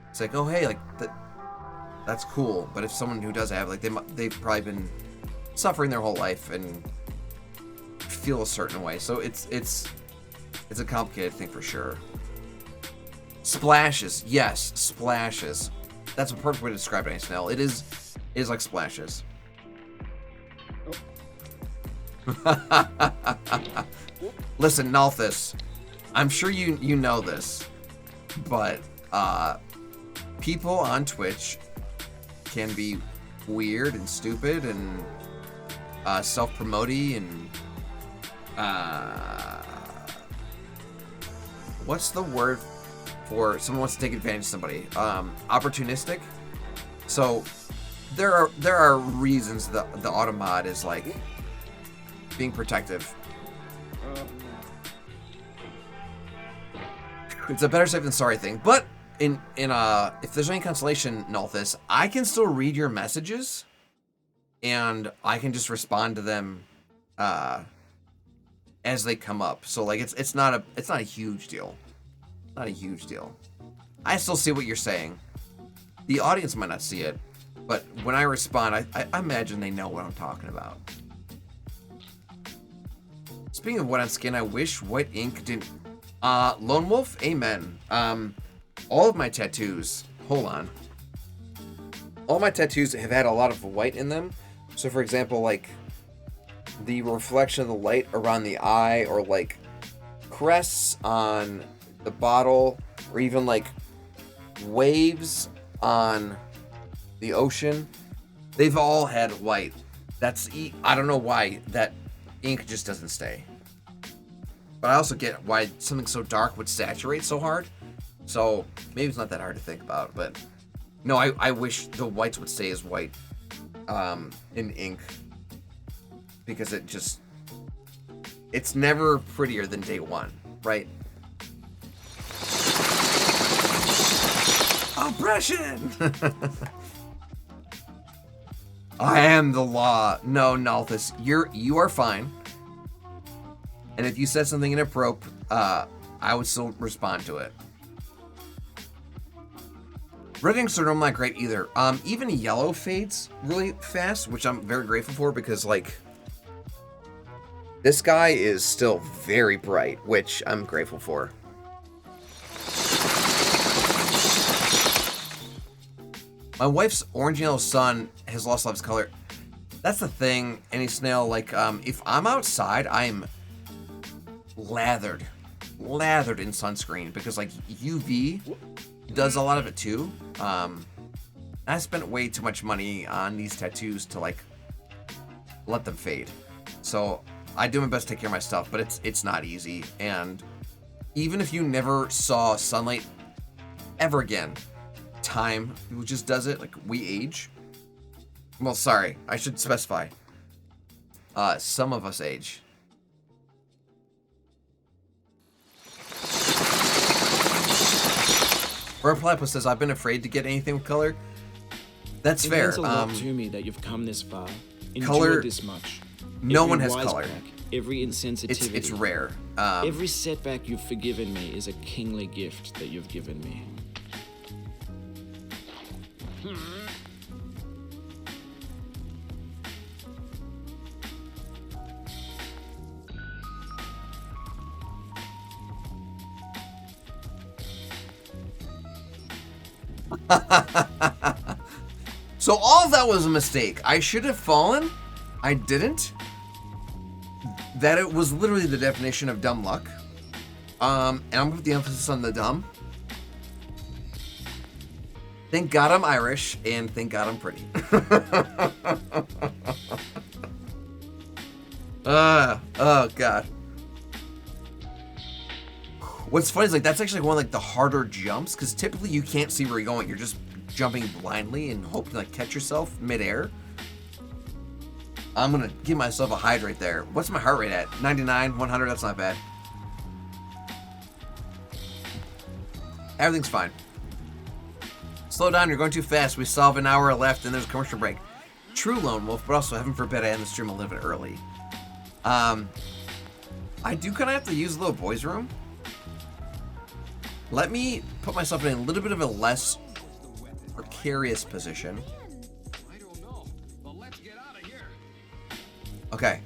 It's like, oh hey, like that's cool. But if someone who does have it, like they've probably been suffering their whole life and feel a certain way. So it's a complicated thing for sure. Splashes, yes, splashes. That's a perfect way to describe it, Snell. It is like splashes. Listen, Nalthus, I'm sure you know this, but people on Twitch can be weird and stupid and self-promoty and what's the word for someone wants to take advantage of somebody? Opportunistic. So there are reasons the automod is like being protective. It's a better safe than sorry thing, but in if there's any consolation, Nalthus, I can still read your messages and I can just respond to them as they come up. So like it's not a huge deal. Not a huge deal. I still see what you're saying. The audience might not see it, but when I respond, I imagine they know what I'm talking about. Speaking of white on skin, I wish white ink didn't. Lone Wolf, amen. All of my tattoos, hold on. All my tattoos have had a lot of white in them. So for example, like the reflection of the light around the eye, or like crests on the bottle, or even like waves on the ocean, they've all had white. I don't know why that ink just doesn't stay. But I also get why something so dark would saturate so hard. So maybe it's not that hard to think about, but no, I wish the whites would stay as white in ink, because it's never prettier than day one, right? Oppression! I am the law. No, Nalthus, you are fine. And if you said something inappropriate, I would still respond to it. Red inks are normally not great either. Even yellow fades really fast, which I'm very grateful for, because like this guy is still very bright, which I'm grateful for. My wife's orange yellow sun has lost a lot of its color. That's the thing, any snail. Like, if I'm outside, I'm lathered in sunscreen, because like UV does a lot of it too. I spent way too much money on these tattoos to like let them fade. So I do my best to take care of my stuff, but it's not easy. And even if you never saw sunlight ever again, time just does it. Like, we age. Well, sorry, I should specify. Some of us age. Robert Platypus says, I've been afraid to get anything with color. That's fair. It means a lot to me that you've come this far, color, endured this much. No Every one has color. Every insensitivity. It's rare. Every setback you've forgiven me is a kingly gift that you've given me. So all of that was a mistake. I should have fallen. I didn't. That it was literally the definition of dumb luck. And I'm gonna put the emphasis on the dumb. Thank God I'm Irish, and thank God I'm pretty. Oh God. What's funny is like that's actually one of like the harder jumps because typically you can't see where you're going. You're just jumping blindly and hope to like catch yourself midair. I'm gonna give myself a hide right there. What's my heart rate at? 99, 100. That's not bad. Everything's fine. Slow down. You're going too fast. We still have an hour left, and there's a commercial break. True Lone Wolf, but also heaven forbid I end the stream a little bit early. I do kind of have to use the little boys' room. Let me put myself in a little bit of a less precarious position. Okay.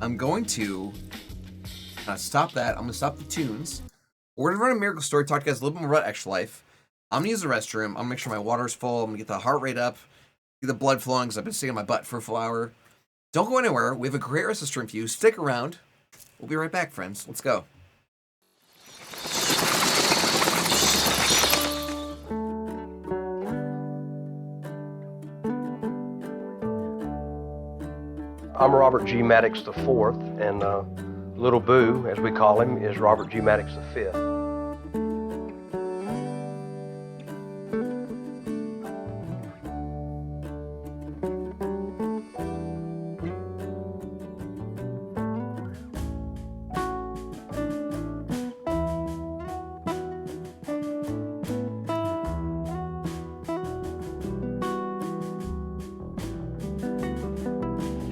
I'm going to stop that. I'm going to stop the tunes. We're going to run a miracle story, talk to you guys a little bit more about Extra Life. I'm going to use the restroom. I'm going to make sure my water's full. I'm going to get the heart rate up, get the blood flowing because I've been sitting in my butt for a full hour. Don't go anywhere. We have a great rest of the stream for you. Stick around. We'll be right back, friends. Let's go. I'm Robert G. Maddox IV, and Little Boo, as we call him, is Robert G. Maddox V.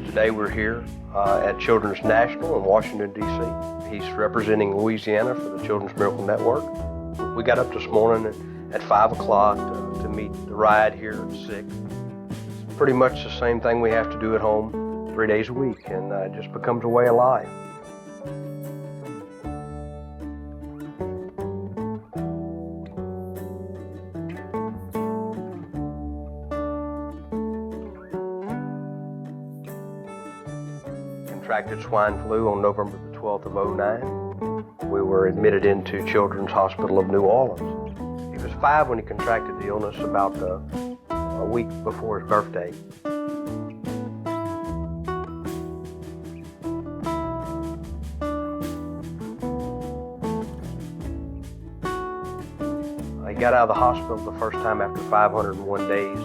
Today we're here at Children's National in Washington, D.C. He's representing Louisiana for the Children's Miracle Network. We got up this morning at 5 o'clock to meet the ride here at 6. It's pretty much the same thing we have to do at home 3 days a week, and it just becomes a way of life. Contracted swine flu on November the 12th of 09. We were admitted into Children's Hospital of New Orleans. He was 5 when he contracted the illness, about a week before his birthday. He got out of the hospital the first time after 501 days.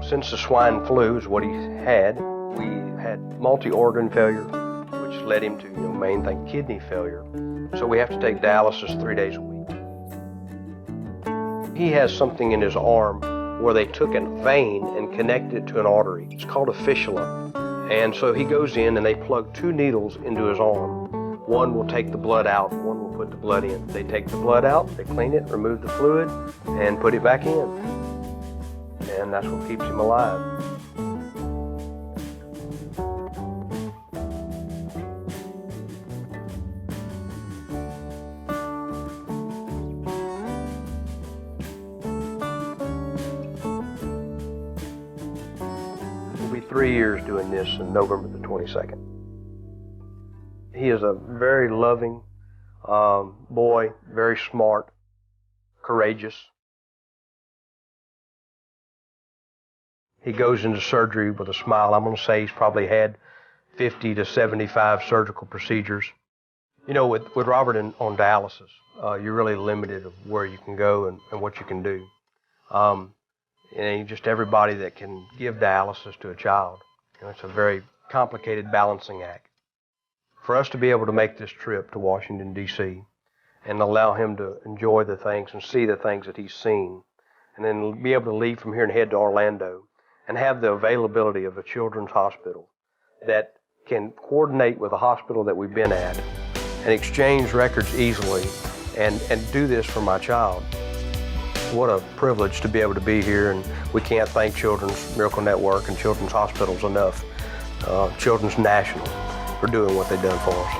Since the swine flu is what he had, we had multi-organ failure, which led him to, main thing, kidney failure. So we have to take dialysis 3 days a week. He has something in his arm where they took a vein and connected it to an artery. It's called a fistula. And so he goes in and they plug 2 needles into his arm. One will take the blood out, one will put the blood in. They take the blood out, they clean it, remove the fluid, and put it back in. And that's what keeps him alive. We'll be 3 years doing this on November the 22nd. He is a very loving boy, very smart, courageous. He goes into surgery with a smile. I'm going to say he's probably had 50 to 75 surgical procedures. With Robert on dialysis, you're really limited of where you can go and what you can do. And just everybody that can give dialysis to a child. It's a very complicated balancing act. For us to be able to make this trip to Washington, D.C., and allow him to enjoy the things and see the things that he's seen, and then be able to leave from here and head to Orlando and have the availability of a children's hospital that can coordinate with a hospital that we've been at and exchange records easily and do this for my child. What a privilege to be able to be here, and we can't thank Children's Miracle Network and Children's Hospitals enough, Children's National, for doing what they've done for us.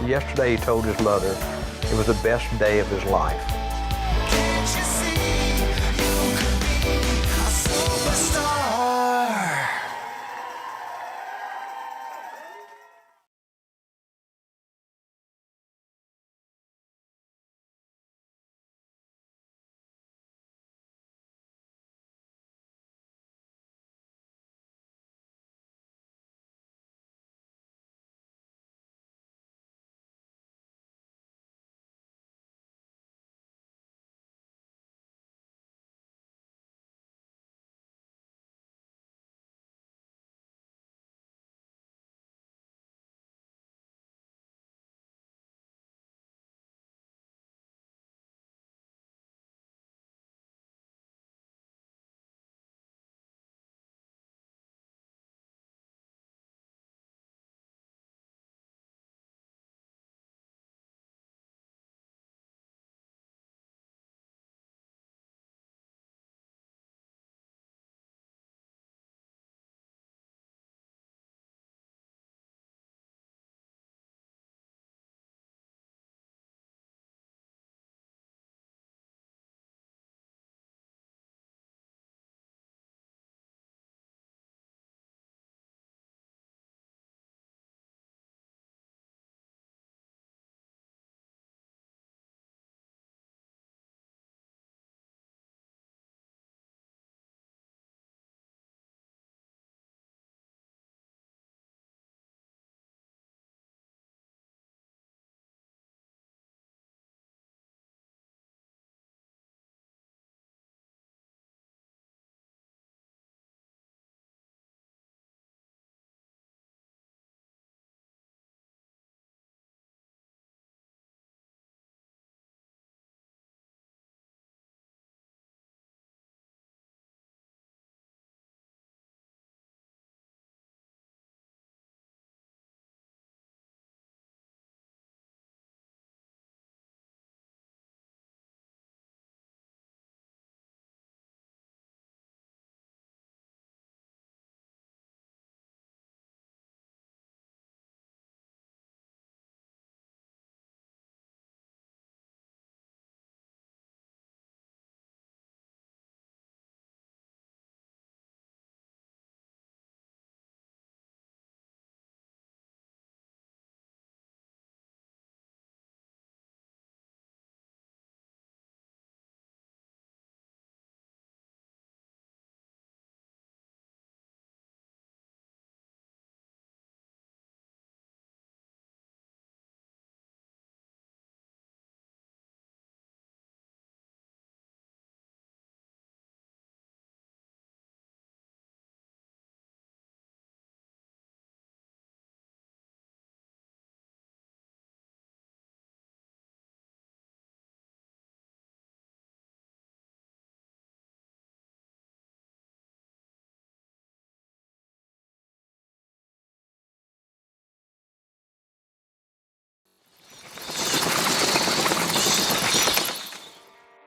Yesterday he told his mother it was the best day of his life.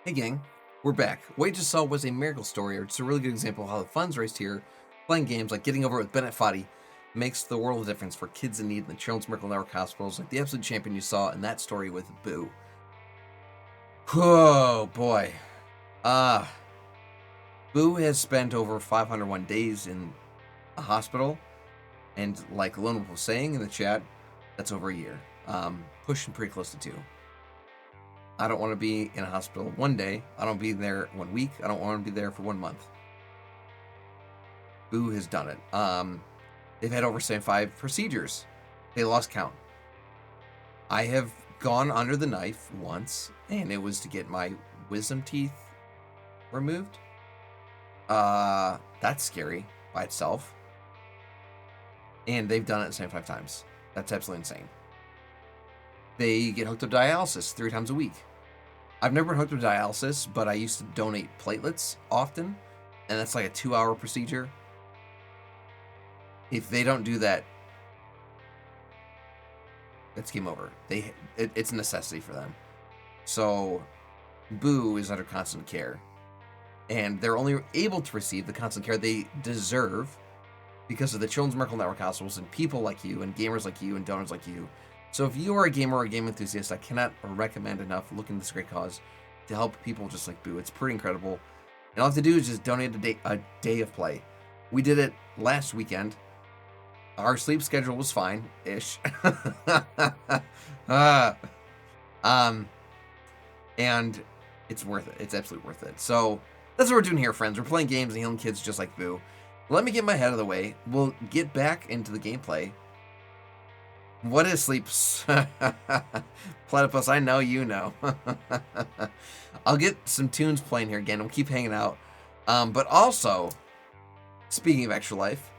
Hey gang, we're back. What you just saw was a miracle story, or just a really good example of how the funds raised here, playing games like Getting Over It with Bennett Foddy, makes the world of difference for kids in need in the Children's Miracle Network hospitals, like the absolute champion you saw in that story with Boo. Oh boy. Boo has spent over 501 days in a hospital, and like Lone was saying in the chat, that's over a year. Pushing pretty close to 2. I don't want to be in a hospital one day. I don't want to be there 1 week. I don't want to be there for 1 month. Boo has done it. They've had over 75 procedures. They lost count. I have gone under the knife once, and it was to get my wisdom teeth removed. That's scary by itself. And they've done it 75 times. That's absolutely insane. They get hooked up to dialysis 3 times a week. I've never been hooked up to dialysis, but I used to donate platelets often, and that's like a 2-hour procedure. If they don't do that, it's game over. It's a necessity for them. So, Boo is under constant care. And they're only able to receive the constant care they deserve because of the Children's Miracle Network hospitals and people like you and gamers like you and donors like you. So if you are a gamer or a game enthusiast, I cannot recommend enough looking at this great cause to help people just like Boo. It's pretty incredible. And all you have to do is just donate a day of play. We did it last weekend. Our sleep schedule was fine-ish. And it's worth it. It's absolutely worth it. So that's what we're doing here, friends. We're playing games and healing kids just like Boo. Let me get my head out of the way. We'll get back into the gameplay. What is sleep? Platypus, I know you know. I'll get some tunes playing here again. We'll keep hanging out. But also, speaking of extra life,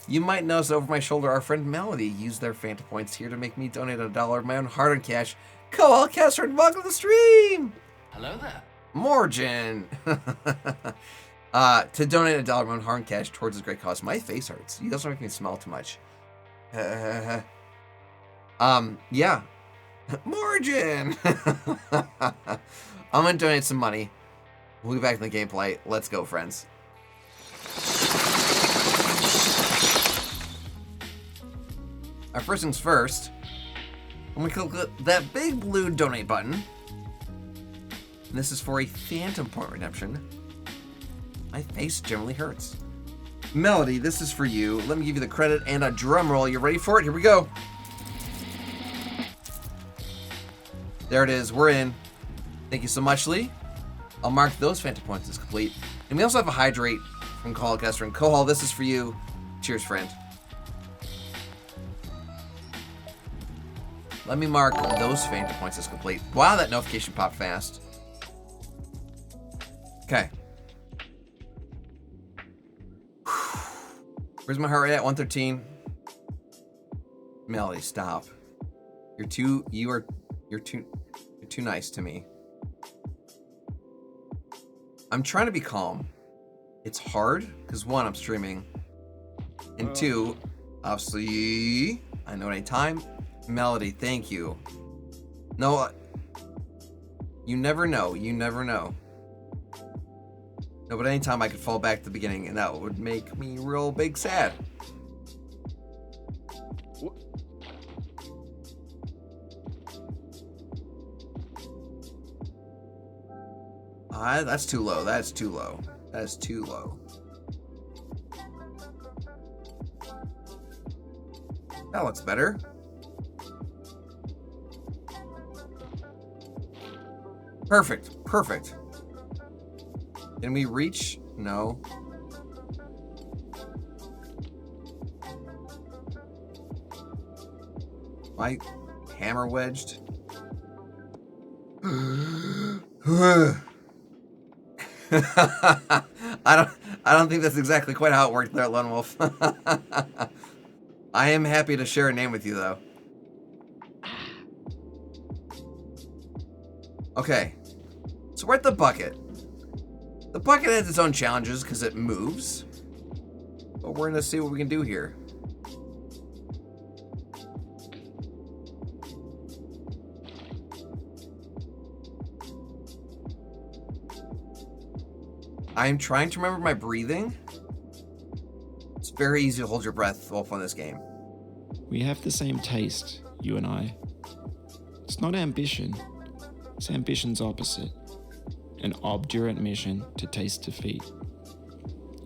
you might notice over my shoulder our friend Melody used their Phantom points here to make me donate $1 of my own hard-earned cash. Koal Caster, and welcome to the stream! Hello there. Morgan! To donate $1 of my own hard-earned cash towards this great cause. My face hurts. You guys don't make me smell too much. Yeah. Morgan! I'm gonna donate some money. We'll be back in the gameplay. Let's go, friends. Our first things first, I'm gonna click that big blue donate button. And this is for a Phantom point redemption. My face generally hurts. Melody, this is for you. Let me give you the credit and a drum roll. You ready for it? Here we go. There it is. We're in. Thank you so much, Lee. I'll mark those Phantom points as complete. And we also have a hydrate from Koal Caster. And Koal, this is for you. Cheers, friend. Let me mark those Phantom points as complete. Wow, that notification popped fast. Okay. Where's my heart rate at? 113. Melody, stop. You're too nice to me. I'm trying to be calm. It's hard because 1, I'm streaming, and 2, obviously, I know at any time. Melody, thank you. No, you never know. You never know. No, but anytime I could fall back to the beginning, and that would make me real big sad. That's too low. That's too low. That's too low. That looks better. Perfect. Perfect. Can we reach? No. My hammer wedged. I don't think that's exactly quite how it worked there, Lone Wolf. I am happy to share a name with you, though. Okay, so we're at the bucket. The bucket has its own challenges because it moves, but we're gonna see what we can do here. I'm trying to remember my breathing. It's very easy to hold your breath, Wolf, on this game. We have the same taste, you and I. It's not ambition. It's ambition's opposite. An obdurate mission to taste defeat.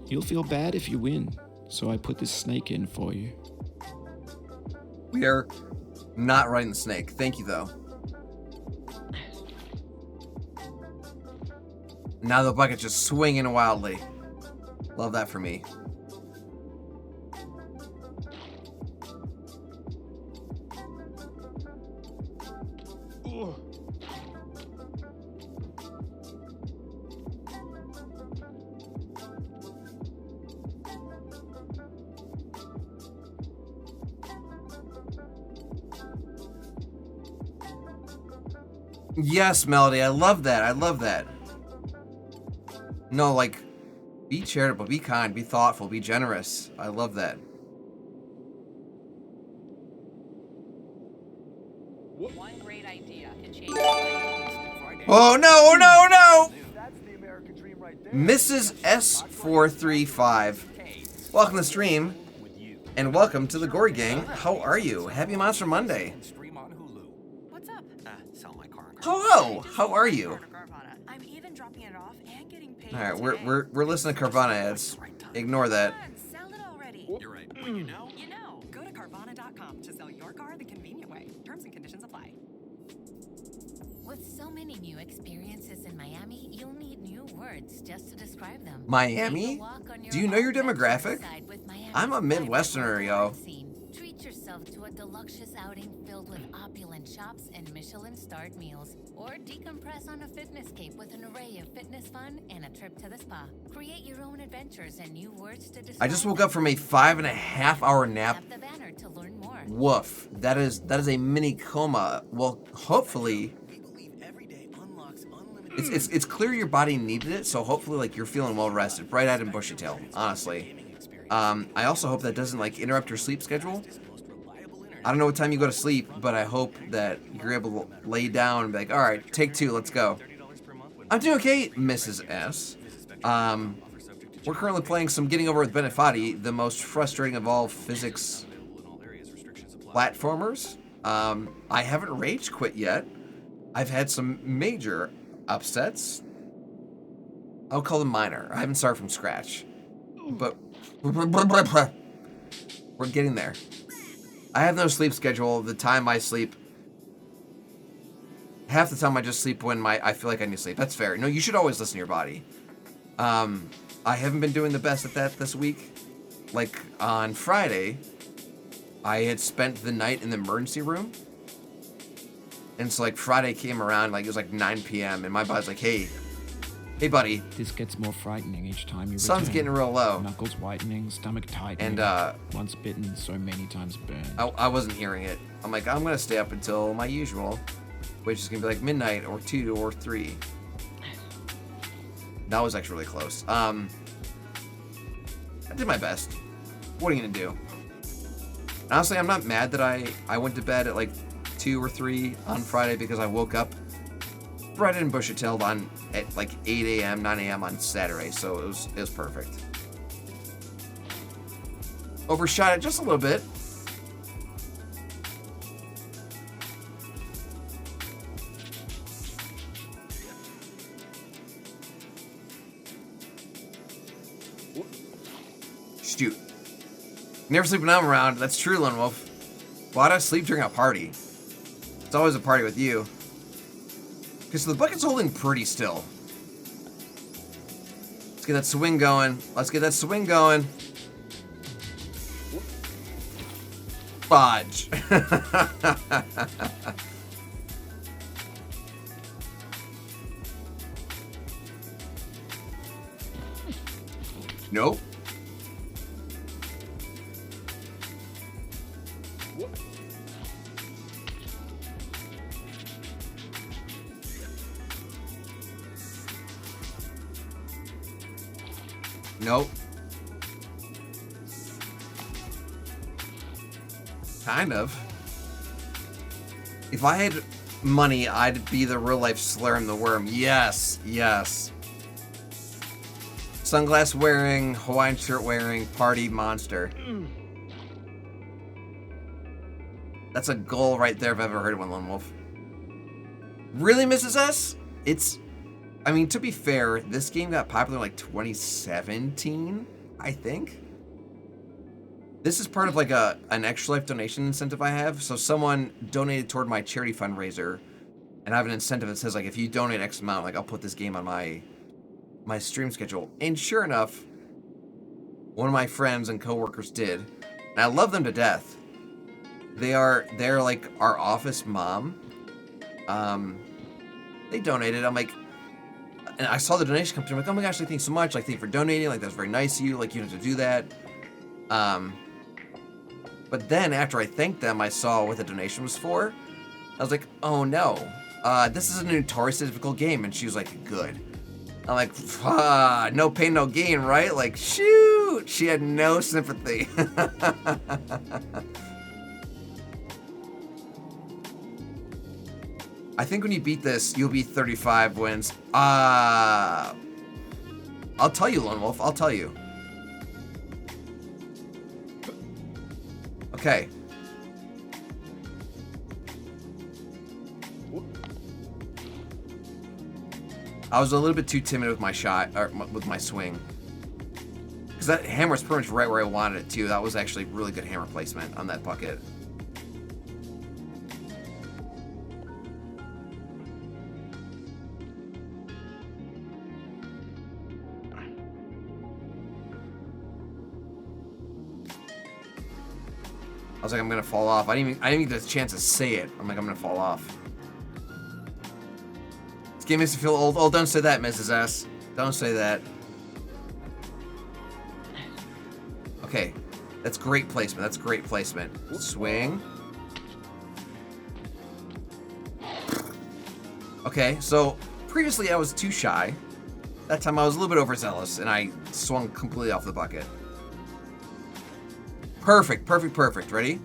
You'll feel bad if you win, so I put this snake in for you. We are not riding the snake. Thank you, though. Now the bucket's just swinging wildly. Love that for me. Yes, Melody, I love that. I love that. No, like, be charitable, be kind, be thoughtful, be generous. I love that. One great idea can change. Oh no, oh no, oh no! Mrs. S435. Welcome to the stream. And welcome to the Gory Gang. How are you? Happy Monster Monday. What's up? Hello, how are you? I'm even dropping it off and getting paid. Alright, we're listening to Carvana ads. Ignore that. Sell it already. You're right. When you know. You know. Go to Carvana.com to sell your car the convenient way. Terms and conditions apply. With so many new experiences in Miami, you'll need new words just to describe them. Miami? Do you know your demographic? I'm a Midwesterner, yo. Treat yourself to a deluxe outing filled with opulent shops and Michelin-starred meals. Or decompress on a fitness cape with an array of fitness fun and a trip to the spa. Create your own adventures and new words to describe. I just woke up from a 5.5-hour nap. Tap the banner to learn more. Woof. That is a mini coma. Well, hopefully it's clear your body needed it, so hopefully like you're feeling well rested. Bright-eyed and bushy-tailed, honestly. I also hope that doesn't like interrupt your sleep schedule. I don't know what time you go to sleep, but I hope that you're able to lay down and be like, all right, take two, let's go. I'm doing okay, Mrs. S. We're currently playing some Getting Over with Bennett Foddy, the most frustrating of all physics platformers. I haven't rage quit yet. I've had some major upsets. I'll call them minor. I haven't started from scratch. But we're getting there. I have no sleep schedule. The time I sleep, half the time I just sleep when I feel like I need sleep. That's fair. No, you should always listen to your body. I haven't been doing the best at that this week. Like on Friday, I had spent the night in the emergency room. And so like Friday came around, like it was like 9 p.m. and my body's like, hey buddy. This gets more frightening each time you Sun's return. getting real low. Knuckles whitening, stomach tightening. And once bitten, so many times burned. I wasn't hearing it. I'm like, I'm gonna stay up until my usual, which is gonna be like midnight or 2 or 3. That was actually really close. I did my best. What are you gonna do? Honestly, I'm not mad that I went to bed at like 2 or 3 on Friday because I woke up bright and bushy-tailed on at like 8 a.m., 9 a.m. on Saturday, so it was perfect. Overshot it just a little bit. Shoot. Never sleep when I'm around. That's true, Lone Wolf. Why do I sleep during a party? It's always a party with you. Okay, so the bucket's holding pretty still. Let's get that swing going. Let's get that swing going. Fudge. Nope. Nope. Kind of. If I had money, I'd be the real life Slurm the Worm. Yes, yes. Sunglass wearing, Hawaiian shirt wearing, party monster. That's a goal right there if I've ever heard one, Lone Wolf. Really, Mrs. S? I mean, to be fair, this game got popular in like 2017, I think. This is part of like an Extra Life donation incentive I have. So someone donated toward my charity fundraiser, and I have an incentive that says like if you donate X amount, like I'll put this game on my stream schedule. And sure enough, one of my friends and coworkers did, and I love them to death. They're like our office mom. They donated. I'm like. And I saw the donation come through. I'm like, oh my gosh, like, thanks so much. Like, thank you for donating. Like, that's very nice of you. Like, you don't have to do that. But then after I thanked them, I saw what the donation was for. I was like, oh no. this is a notoriously difficult game. And she was like, good. I'm like, no pain, no gain, right? Like, shoot. She had no sympathy. I think when you beat this, you'll be 35 wins. I'll tell you, Lone Wolf. I'll tell you. Okay. I was a little bit too timid with my shot, or with my swing. Because that hammer's pretty much right where I wanted it to. That was actually really good hammer placement on that bucket. I was like, I'm gonna fall off. I didn't even get the chance to say it. I'm like, I'm gonna fall off. This game makes me feel old. Oh, don't say that, Mrs. S. Don't say that. Okay, that's great placement. That's great placement. Swing. Okay, so previously I was too shy. That time I was a little bit overzealous, and I swung completely off the bucket. Perfect, perfect, perfect. Ready?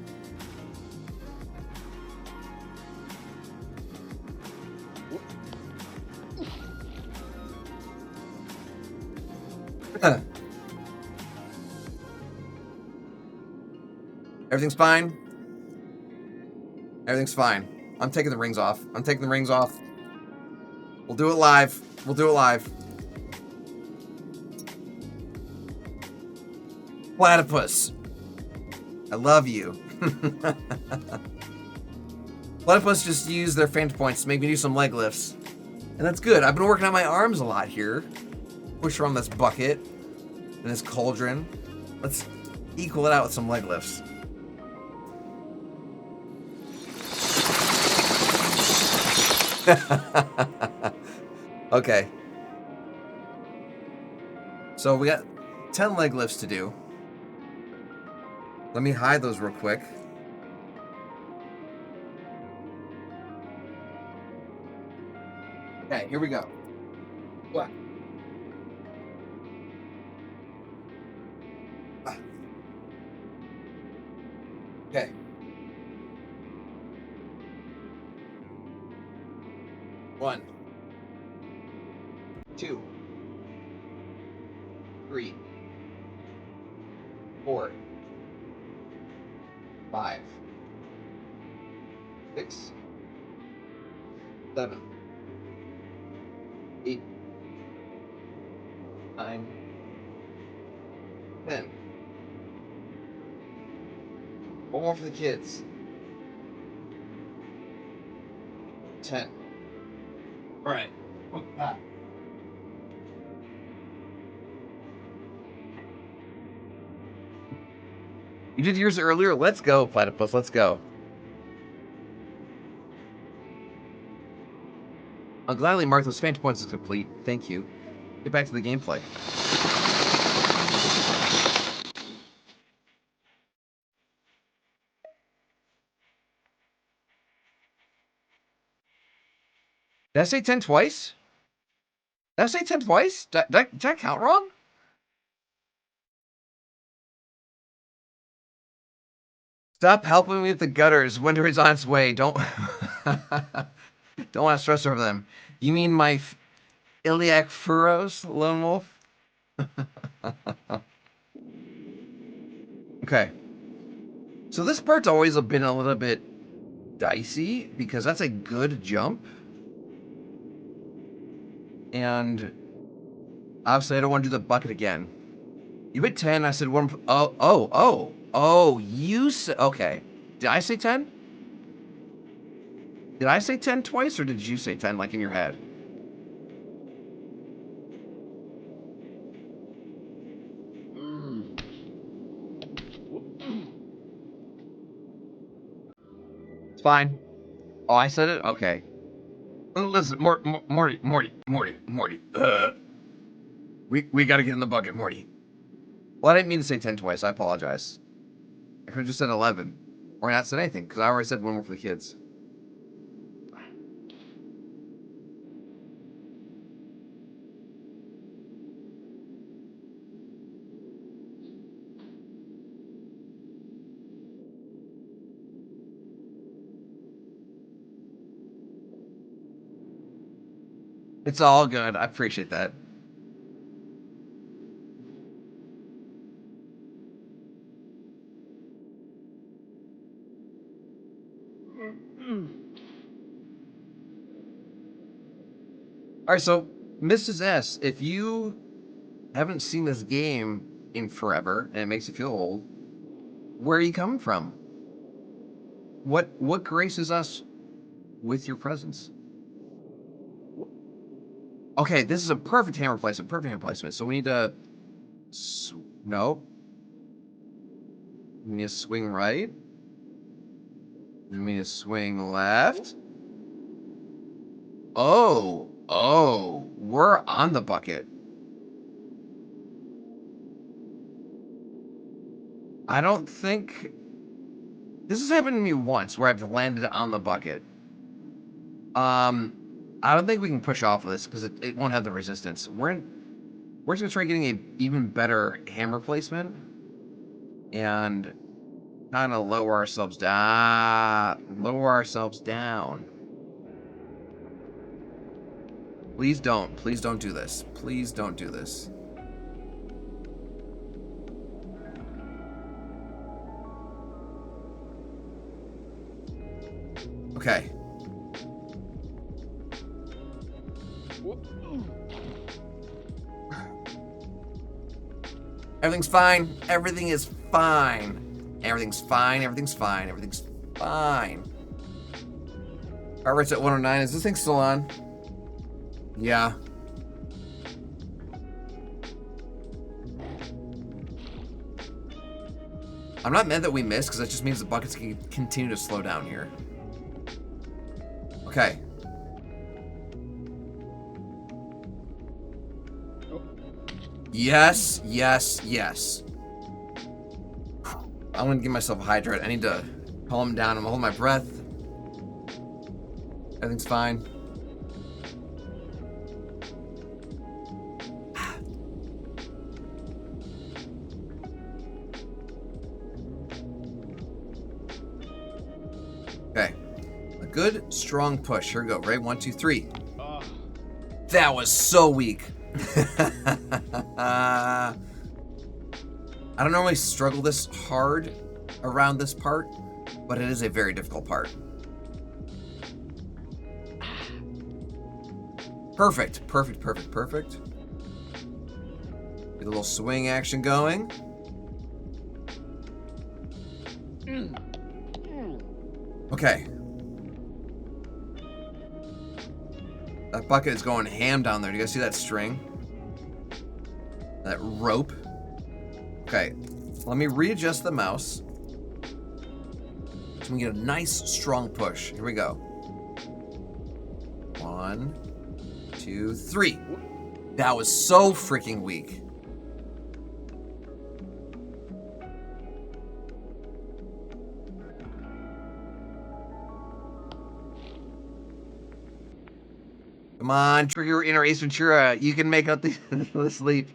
Everything's fine? Everything's fine. I'm taking the rings off. I'm taking the rings off. We'll do it live. We'll do it live. Platypus. I love you. Platypus just used their faint points to make me do some leg lifts. And that's good. I've been working on my arms a lot here. Push around this bucket and this cauldron. Let's equal it out with some leg lifts. Okay. So we got 10 leg lifts to do. Let me hide those real quick. Okay, here we go. What? Okay. One. 2. 3. 4. 5. 6. 7. 8. 9. 10. One more for the kids. 10. All right. You did yours earlier. Let's go, Platypus. Let's go. Gladly mark those phantom points as complete. Thank you. Get back to the gameplay. Did I say 10 twice? Did I say 10 twice? Did I count wrong? Stop helping me with the gutters. Winter is on its way. Don't don't want to stress over them. You mean my iliac furrows, Lone Wolf? Okay. So this part's always been a little bit dicey because that's a good jump. And obviously I don't want to do the bucket again. You hit 10, I said one. Oh, you said, okay. Did I say 10? Did I say 10 twice, or did you say 10, like in your head? It's fine. Oh, I said it? Okay. Listen, Morty. We gotta get in the bucket, Morty. Well, I didn't mean to say 10 twice. I apologize. I could have just said 11. Or not said anything, because I already said one more for the kids. It's all good. I appreciate that. All right, so Mrs. S, if you haven't seen this game in forever and it makes you feel old, where are you coming from? What graces us with your presence? Okay, this is a perfect hammer placement. Perfect hammer placement. So we need to. No. We need to swing right. We need to swing left. Oh, we're on the bucket. I don't think this has happened to me once where I've landed on the bucket. I don't think we can push off of this because it won't have the resistance. We're just gonna try getting a even better hammer placement and kind of lower ourselves down. Please don't do this. Please don't do this. Okay. Everything's fine. Everything is fine. Everything's fine. Everything's fine. Everything's fine. Heart rate's at 109. Is this thing still on? Yeah. I'm not mad that we missed because that just means the buckets can continue to slow down here. Okay. Yes, yes, yes. I'm gonna give myself a hydrate. I need to calm down. I'm gonna hold my breath. Everything's fine. Okay. A good, strong push. Here we go. Ready? 1, 2, 3. That was so weak. I don't normally struggle this hard around this part, but it is a very difficult part. Perfect, perfect, perfect, perfect. Get a little swing action going. Okay. That bucket is going ham down there. Do you guys see that string? That rope? Okay. Let me readjust the mouse so we can get a nice, strong push. Here we go. 1, 2, 3. That was so freaking weak. Come on, trigger inner Ace Ventura. You can make out this leap.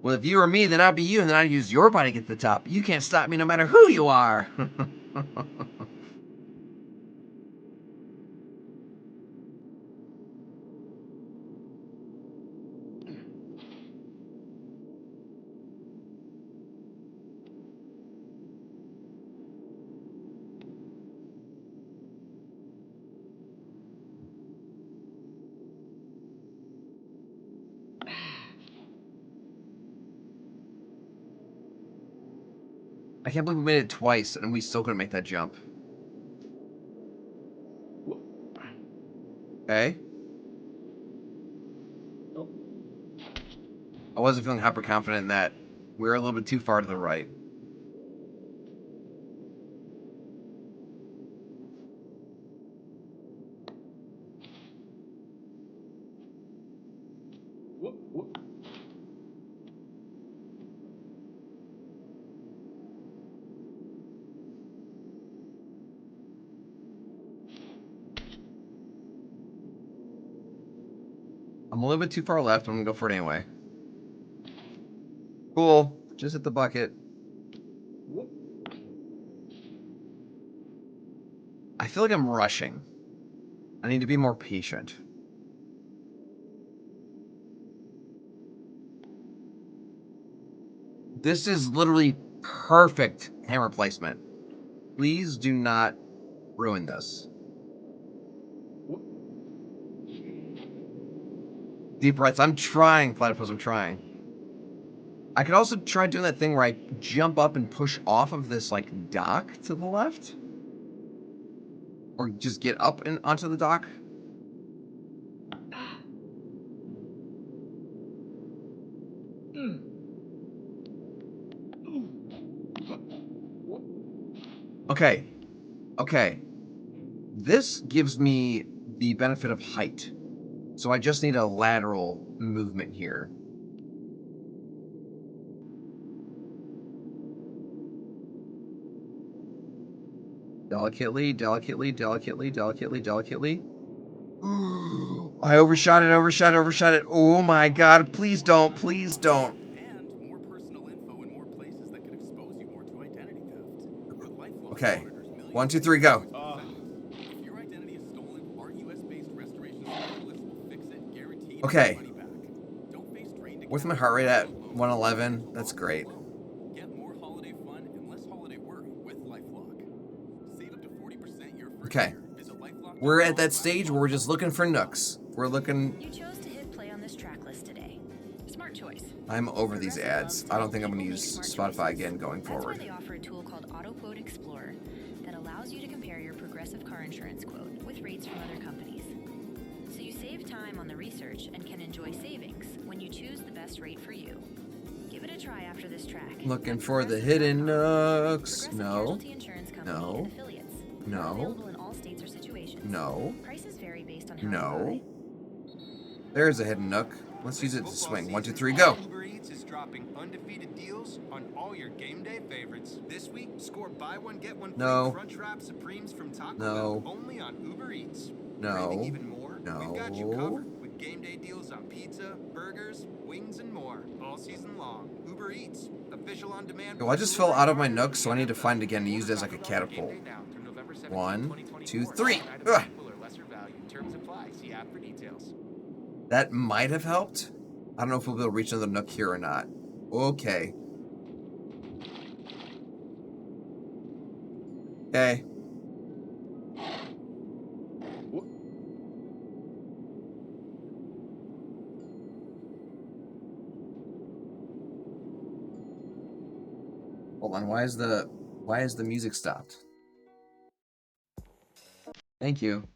Well, if you were me, then I'd be you, and then I'd use your body to get to the top. You can't stop me no matter who you are. I can't believe we made it twice, and we still couldn't make that jump. Okay. I wasn't feeling hyper confident in that. We were a little bit too far to the right. I'm a little bit too far left. I'm gonna go for it anyway. Cool. Just hit the bucket. I feel like I'm rushing. I need to be more patient. This is literally perfect hammer placement. Please do not ruin this. Deep breaths. I'm trying, Platypus. I'm trying. I could also try doing that thing where I jump up and push off of this, like, dock to the left. Or just get up and onto the dock. Okay. Okay. This gives me the benefit of height. So I just need a lateral movement here. Delicately, delicately, delicately, delicately, delicately. I overshot it. Oh my god, please don't, please don't. Okay. 1, 2, 3, go. Okay. What's my heart rate at? 111. That's great. Okay. We're at that stage where we're just looking for nooks. We're looking. You chose to hit play on this track list today. Smart choice. I'm over these ads. I don't think I'm going to use Spotify again going forward. That's why they offer a tool called Auto Quote Explorer that allows you to compare your Progressive car insurance quote with rates from other companies. So you save time on the research and can enjoy savings when you choose the best rate for you. Give it a try after this track. Looking for the hidden nooks. No. No. No. No. Prices vary based on how No. There's a hidden nook. Let's use it to swing. 1, 2, 3, go. Uber Eats is dropping undefeated deals on all your game day favorites. This week, score buy one get one free Crunch Wrap Supremes from Taco Bell only on Uber Eats. Craving even more? We've got you covered with game day deals on pizza, burgers, wings, and more all season long. Uber Eats, official on demand. Oh, I just fell out of my nook, so I need to find it again and use it as like a catapult. 1, 2, 3. Ugh. That might have helped. I don't know if we'll be able to reach another nook here or not. Okay. Okay. Hold on, why is the music stopped? Thank you.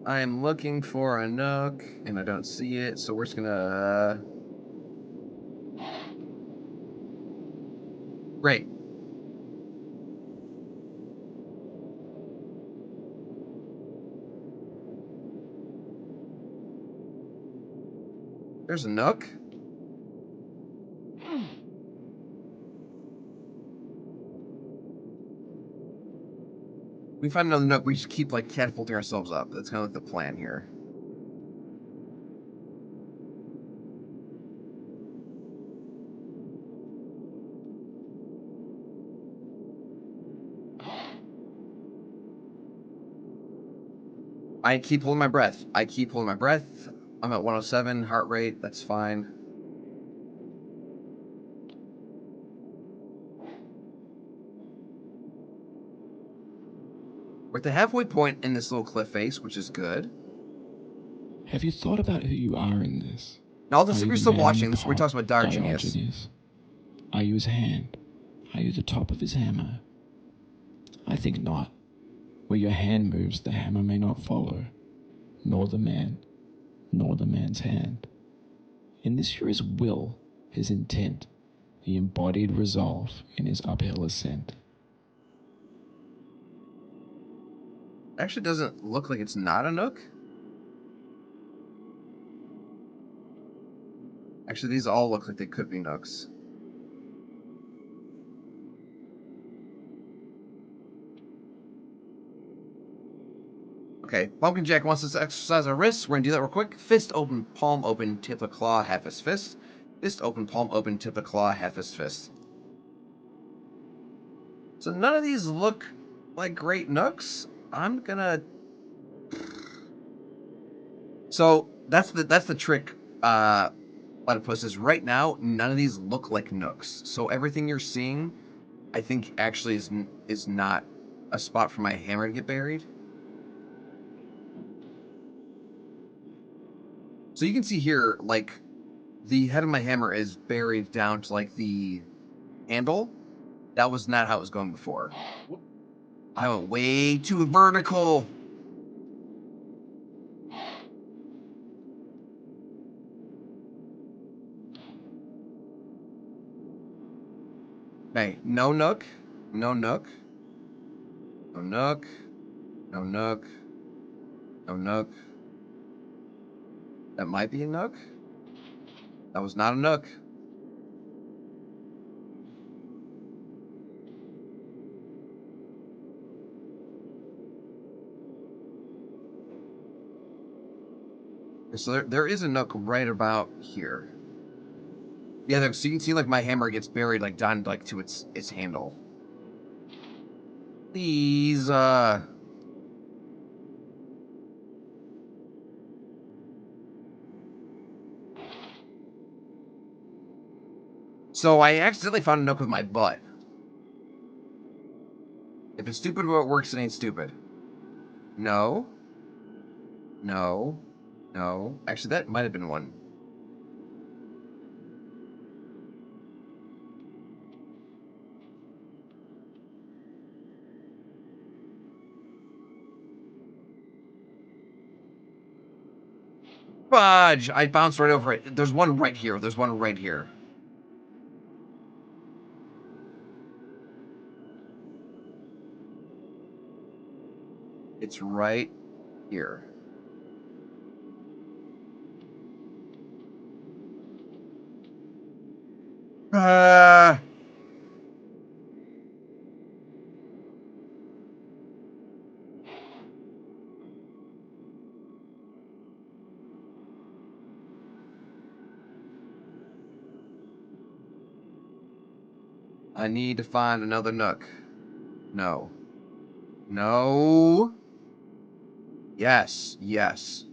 I'm looking for a nook, and I don't see it, so we're just gonna... Great. There's a nook. We find another nook, we just keep like catapulting ourselves up. That's kind of like the plan here. I keep holding my breath. I'm at 107 heart rate. That's fine. We're at the halfway point in this little cliff face, which is good. Have you thought about who you are in this? Now, if you're still watching, this is where he talks about Diogenes. Are you his hand? Are you the top of his hammer? I think not. Where your hand moves, the hammer may not follow, nor the man, nor the man's hand. In this you're his will, his intent, the embodied resolve in his uphill ascent. Actually doesn't look like it's not a nook. Actually, these all look like they could be nooks. Okay, Pumpkin Jack wants us to exercise our wrists. We're going to do that real quick. Fist open, palm open, tip of claw, half his fist. Fist open, palm open, tip of claw, half his fist. So none of these look like great nooks. I'm gonna. So that's the trick. Platypus is right now. None of these look like nooks. So everything you're seeing, I think, actually is not a spot for my hammer to get buried. So you can see here, like, the head of my hammer is buried down to, like, the handle. That was not how it was going before. I went way too vertical. Okay, no nook. No nook. No nook. No nook. No nook. That might be a nook. That was not a nook. So there is a nook right about here. Yeah, so you can see like my hammer gets buried like down like to its handle. Please, So I accidentally found a nook with my butt. If it's stupid what works, it ain't stupid. No. No. No. Actually, that might have been one. Fudge! I bounced right over it. There's one right here. There's one right here. It's right here. I need to find another nook. No. No. Yes. Yes.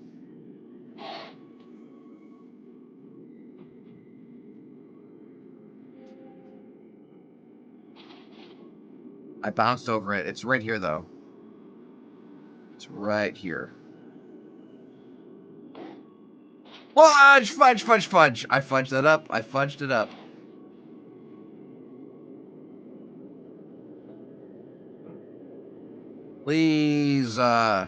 I bounced over it. It's right here, though. It's right here. Fudge! Fudge! Fudge! Fudge! I fudged that up. I fudged it up. Please, I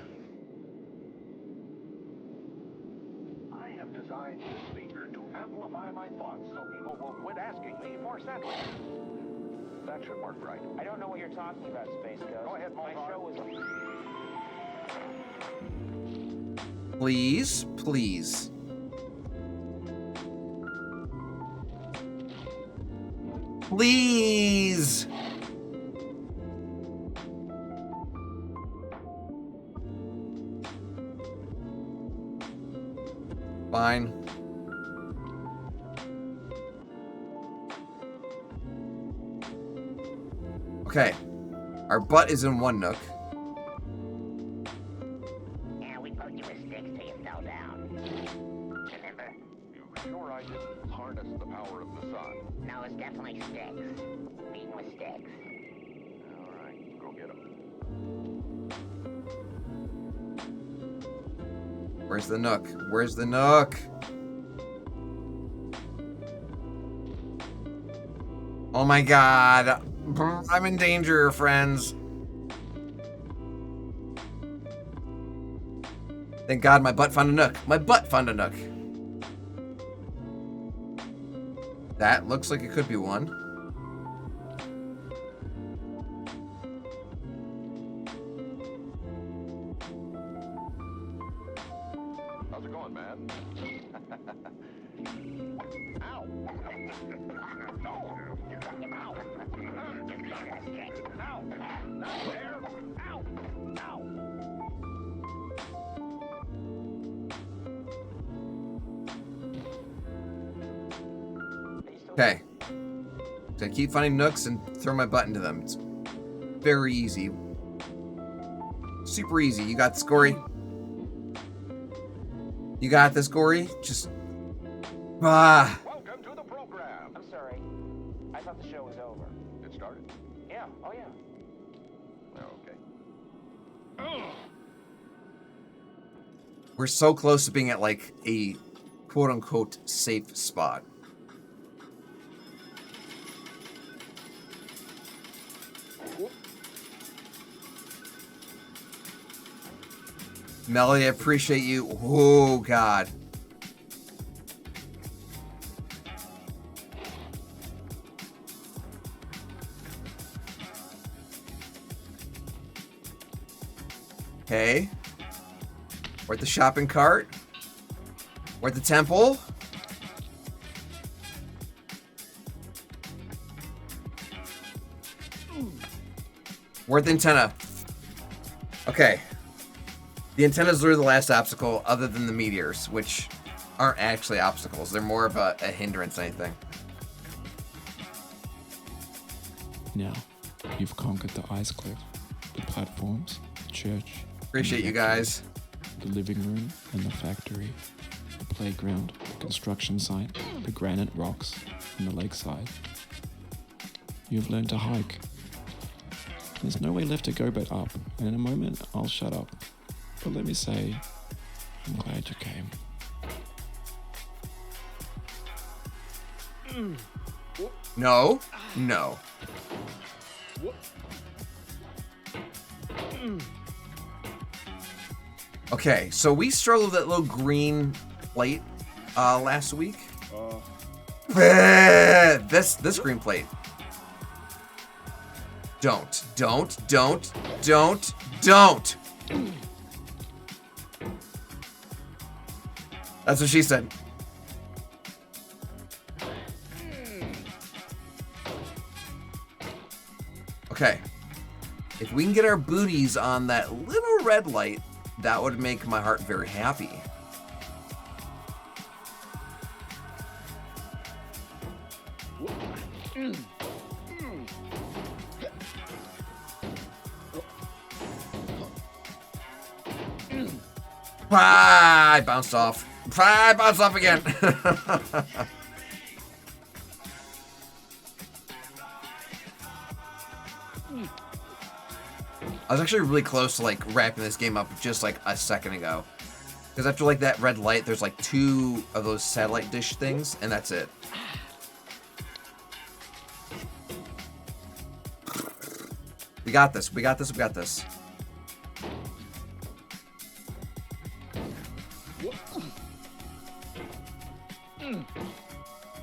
have designed this speaker to amplify my thoughts so people will quit asking me for sandwiches. That should work right. I don't know what you're talking about, Space Ghost. Go ahead, my show was... Please, please. Please. Fine. Okay. Our butt is in one nook. Yeah, we poked you with sticks till you fell down. Remember? You sure I didn't harness the power of the sun? No, it's definitely sticks. Beaten with sticks. All right, go get them. Where's the nook? Where's the nook? Oh my god. I'm in danger, friends. Thank god my butt found a nook. My butt found a nook. That looks like it could be one. How's it going, man? Ow! No! Ow! Ow! Not there! Ow! Ow! Okay. So I keep finding nooks and throw my butt into them. Very easy. Super easy. You got this, Gory. You got this, Gory. Just... Welcome to the program. I'm sorry. I thought the show was over. It started? Yeah. Oh, yeah. Okay. We're so close to being at, like, a quote-unquote safe spot. Melody, I appreciate you. Oh, God. Okay. We're at the shopping cart. We're at the temple. We're at the antenna. Okay. The antennas are the last obstacle other than the meteors, which aren't actually obstacles. They're more of a hindrance than anything. Now, you've conquered the ice cliff, the platforms, the church. Appreciate you guys. The living room and the factory, the playground, the construction site, the granite rocks, and the lakeside. You've learned to hike. There's no way left to go but up, and in a moment, I'll shut up. But let me say, I'm glad you came. No. No. Okay, so we struggled with that little green plate last week. This green plate. Don't. That's what she said. Okay. If we can get our booties on that little red light, that would make my heart very happy. I bounced off. I bounced off again. I was actually really close to like wrapping this game up just like a second ago. Because after like that red light, there's like 2 of those satellite dish things, and that's it. We got this. We got this. We got this.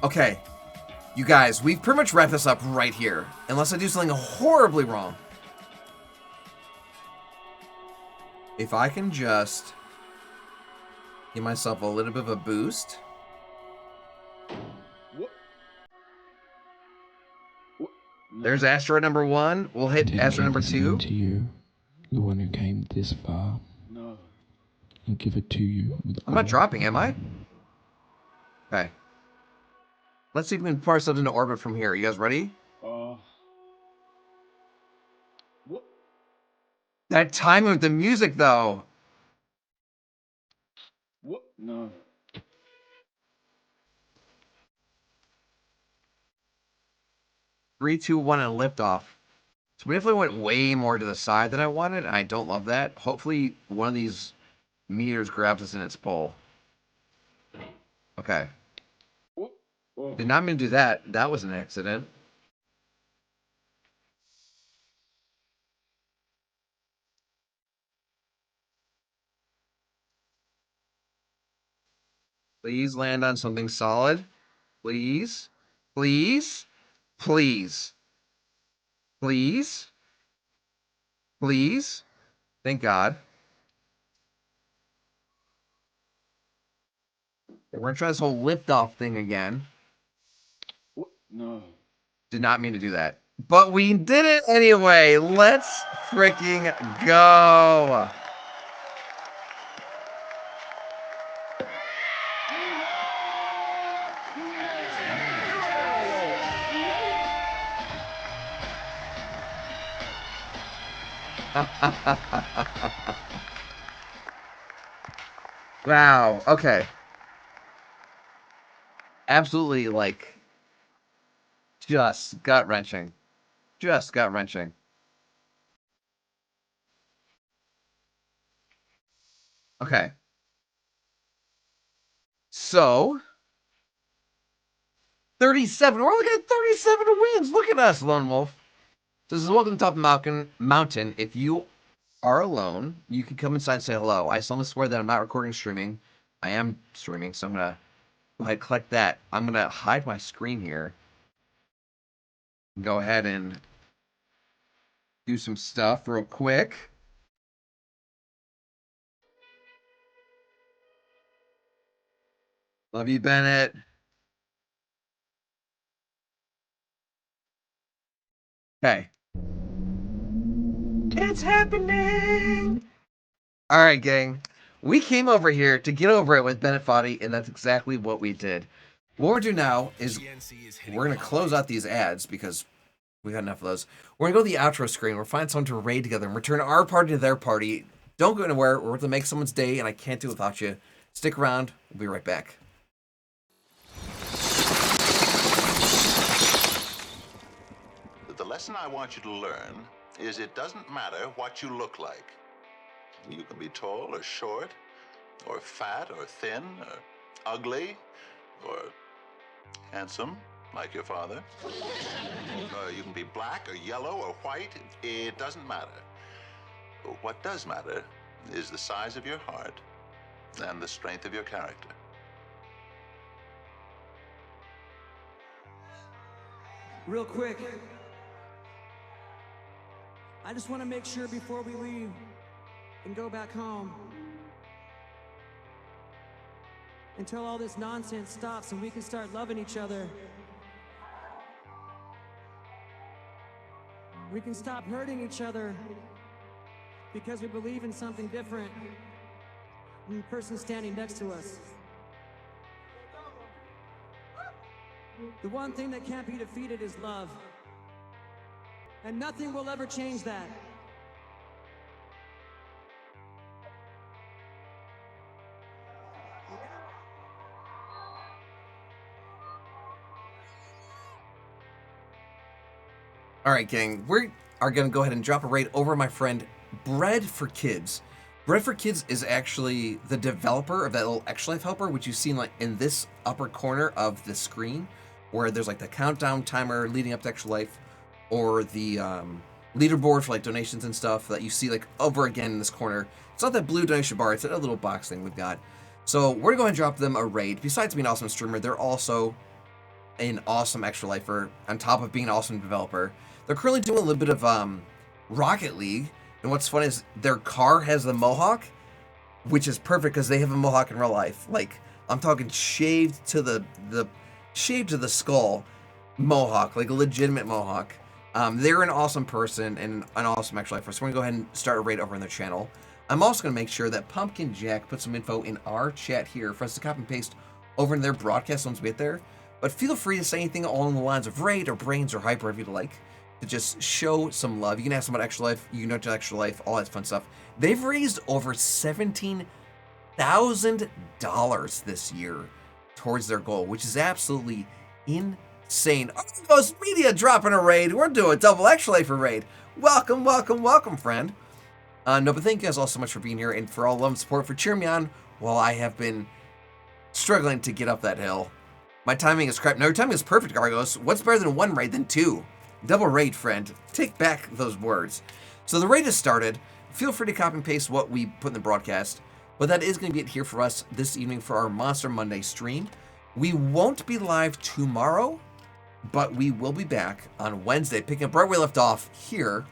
Okay. You guys, we've pretty much wrapped this up right here. Unless I do something horribly wrong. If I can just give myself a little bit of a boost. There's asteroid number 1. We'll hit asteroid number 2. To you, the one who came this far. No. I'll give it to you. I'm not dropping, am I? Okay. Let's see if we can parse out into orbit from here. You guys ready? That timing with the music, though. What? No. 3, 2, 1, and liftoff. So we definitely went way more to the side than I wanted, and I don't love that. Hopefully, one of these meters grabs us in its pole. Okay. Did not mean to do that. That was an accident. Please land on something solid. Please. Please. Please. Please. Please. Thank God. We're going to try this whole liftoff thing again. No. Did not mean to do that. But we did it anyway. Let's freaking go. Wow. Okay. Absolutely, like, just gut wrenching. Just gut wrenching. Okay. So, 37. We're looking at 37 wins. Look at us, Lone Wolf. This is welcome to Top of Mountain. If you are alone, you can come inside and say hello. I solemnly swear that I'm not recording streaming. I am streaming, so I'm going to go ahead and collect that. I'm going to hide my screen here. Go ahead and do some stuff real quick. Love you, Bennett. Okay. It's happening! Alright, gang. We came over here to get over it with Bennett Foddy, and that's exactly what we did. What we're doing now is we're going to close out these ads because we got enough of those. We're going to go to the outro screen. We'll find someone to raid together and return our party to their party. Don't go anywhere. We're going to make someone's day, and I can't do it without you. Stick around. We'll be right back. The lesson I want you to learn is it doesn't matter what you look like. You can be tall or short, or fat or thin, or ugly, or handsome, like your father. You can be black or yellow or white. It doesn't matter. What does matter is the size of your heart and the strength of your character. Real quick, I just want to make sure before we leave and go back home, until all this nonsense stops and we can start loving each other, we can stop hurting each other because we believe in something different than the person standing next to us. The one thing that can't be defeated is love. And nothing will ever change that. Alright, gang. We are going to go ahead and drop a raid over my friend Bread for Kids. Bread for Kids is actually the developer of that little Extra Life helper, which you've seen like in this upper corner of the screen, where there's like the countdown timer leading up to Extra Life, or the leaderboard for like donations and stuff that you see like over again in this corner. It's not that blue donation bar, it's that little box thing we've got. So we're going to go ahead and drop them a raid. Besides being an awesome streamer, they're also an awesome Extra Lifer on top of being an awesome developer. They're currently doing a little bit of Rocket League, and what's funny is their car has the mohawk, which is perfect because they have a mohawk in real life. Like, I'm talking shaved to the skull mohawk, like a legitimate mohawk. They're an awesome person and an awesome Extra Lifer, so we're going to go ahead and start a raid over on their channel. I'm also going to make sure that Pumpkin Jack puts some info in our chat here for us to copy and paste over in their broadcast once we get there. But feel free to say anything along the lines of raid or brains or hyper if you'd like, to just show some love. You can ask them about Extra Life, you can know to Extra Life, all that fun stuff. They've raised over $17,000 this year towards their goal, which is absolutely insane. Ghost Media dropping a raid. We're doing double Extra Life raid. Welcome, welcome, welcome, friend. No, but thank you guys all so much for being here and for all love and support, for cheering me on while I have been struggling to get up that hill. My timing is crap. No, your timing is perfect, Gargos. What's better than one raid than two? Double raid, friend. Take back those words. So the raid has started. Feel free to copy and paste what we put in the broadcast. But that is going to be it here for us this evening for our Monster Monday stream. We won't be live tomorrow, but we will be back on Wednesday, picking up right where we left off here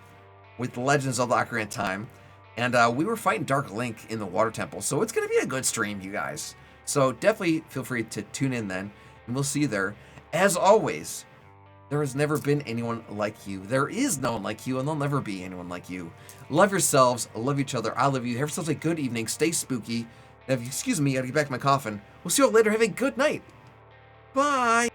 with Legends of the Ocarina of Time. And we were fighting Dark Link in the Water Temple, so it's going to be a good stream, you guys. So definitely feel free to tune in then, and we'll see you there. As always, there has never been anyone like you. There is no one like you, and there'll never be anyone like you. Love yourselves, love each other, I love you. Have yourselves a good evening, stay spooky. Now, if you excuse me, I gotta get back to my coffin. We'll see you all later. Have a good night. Bye.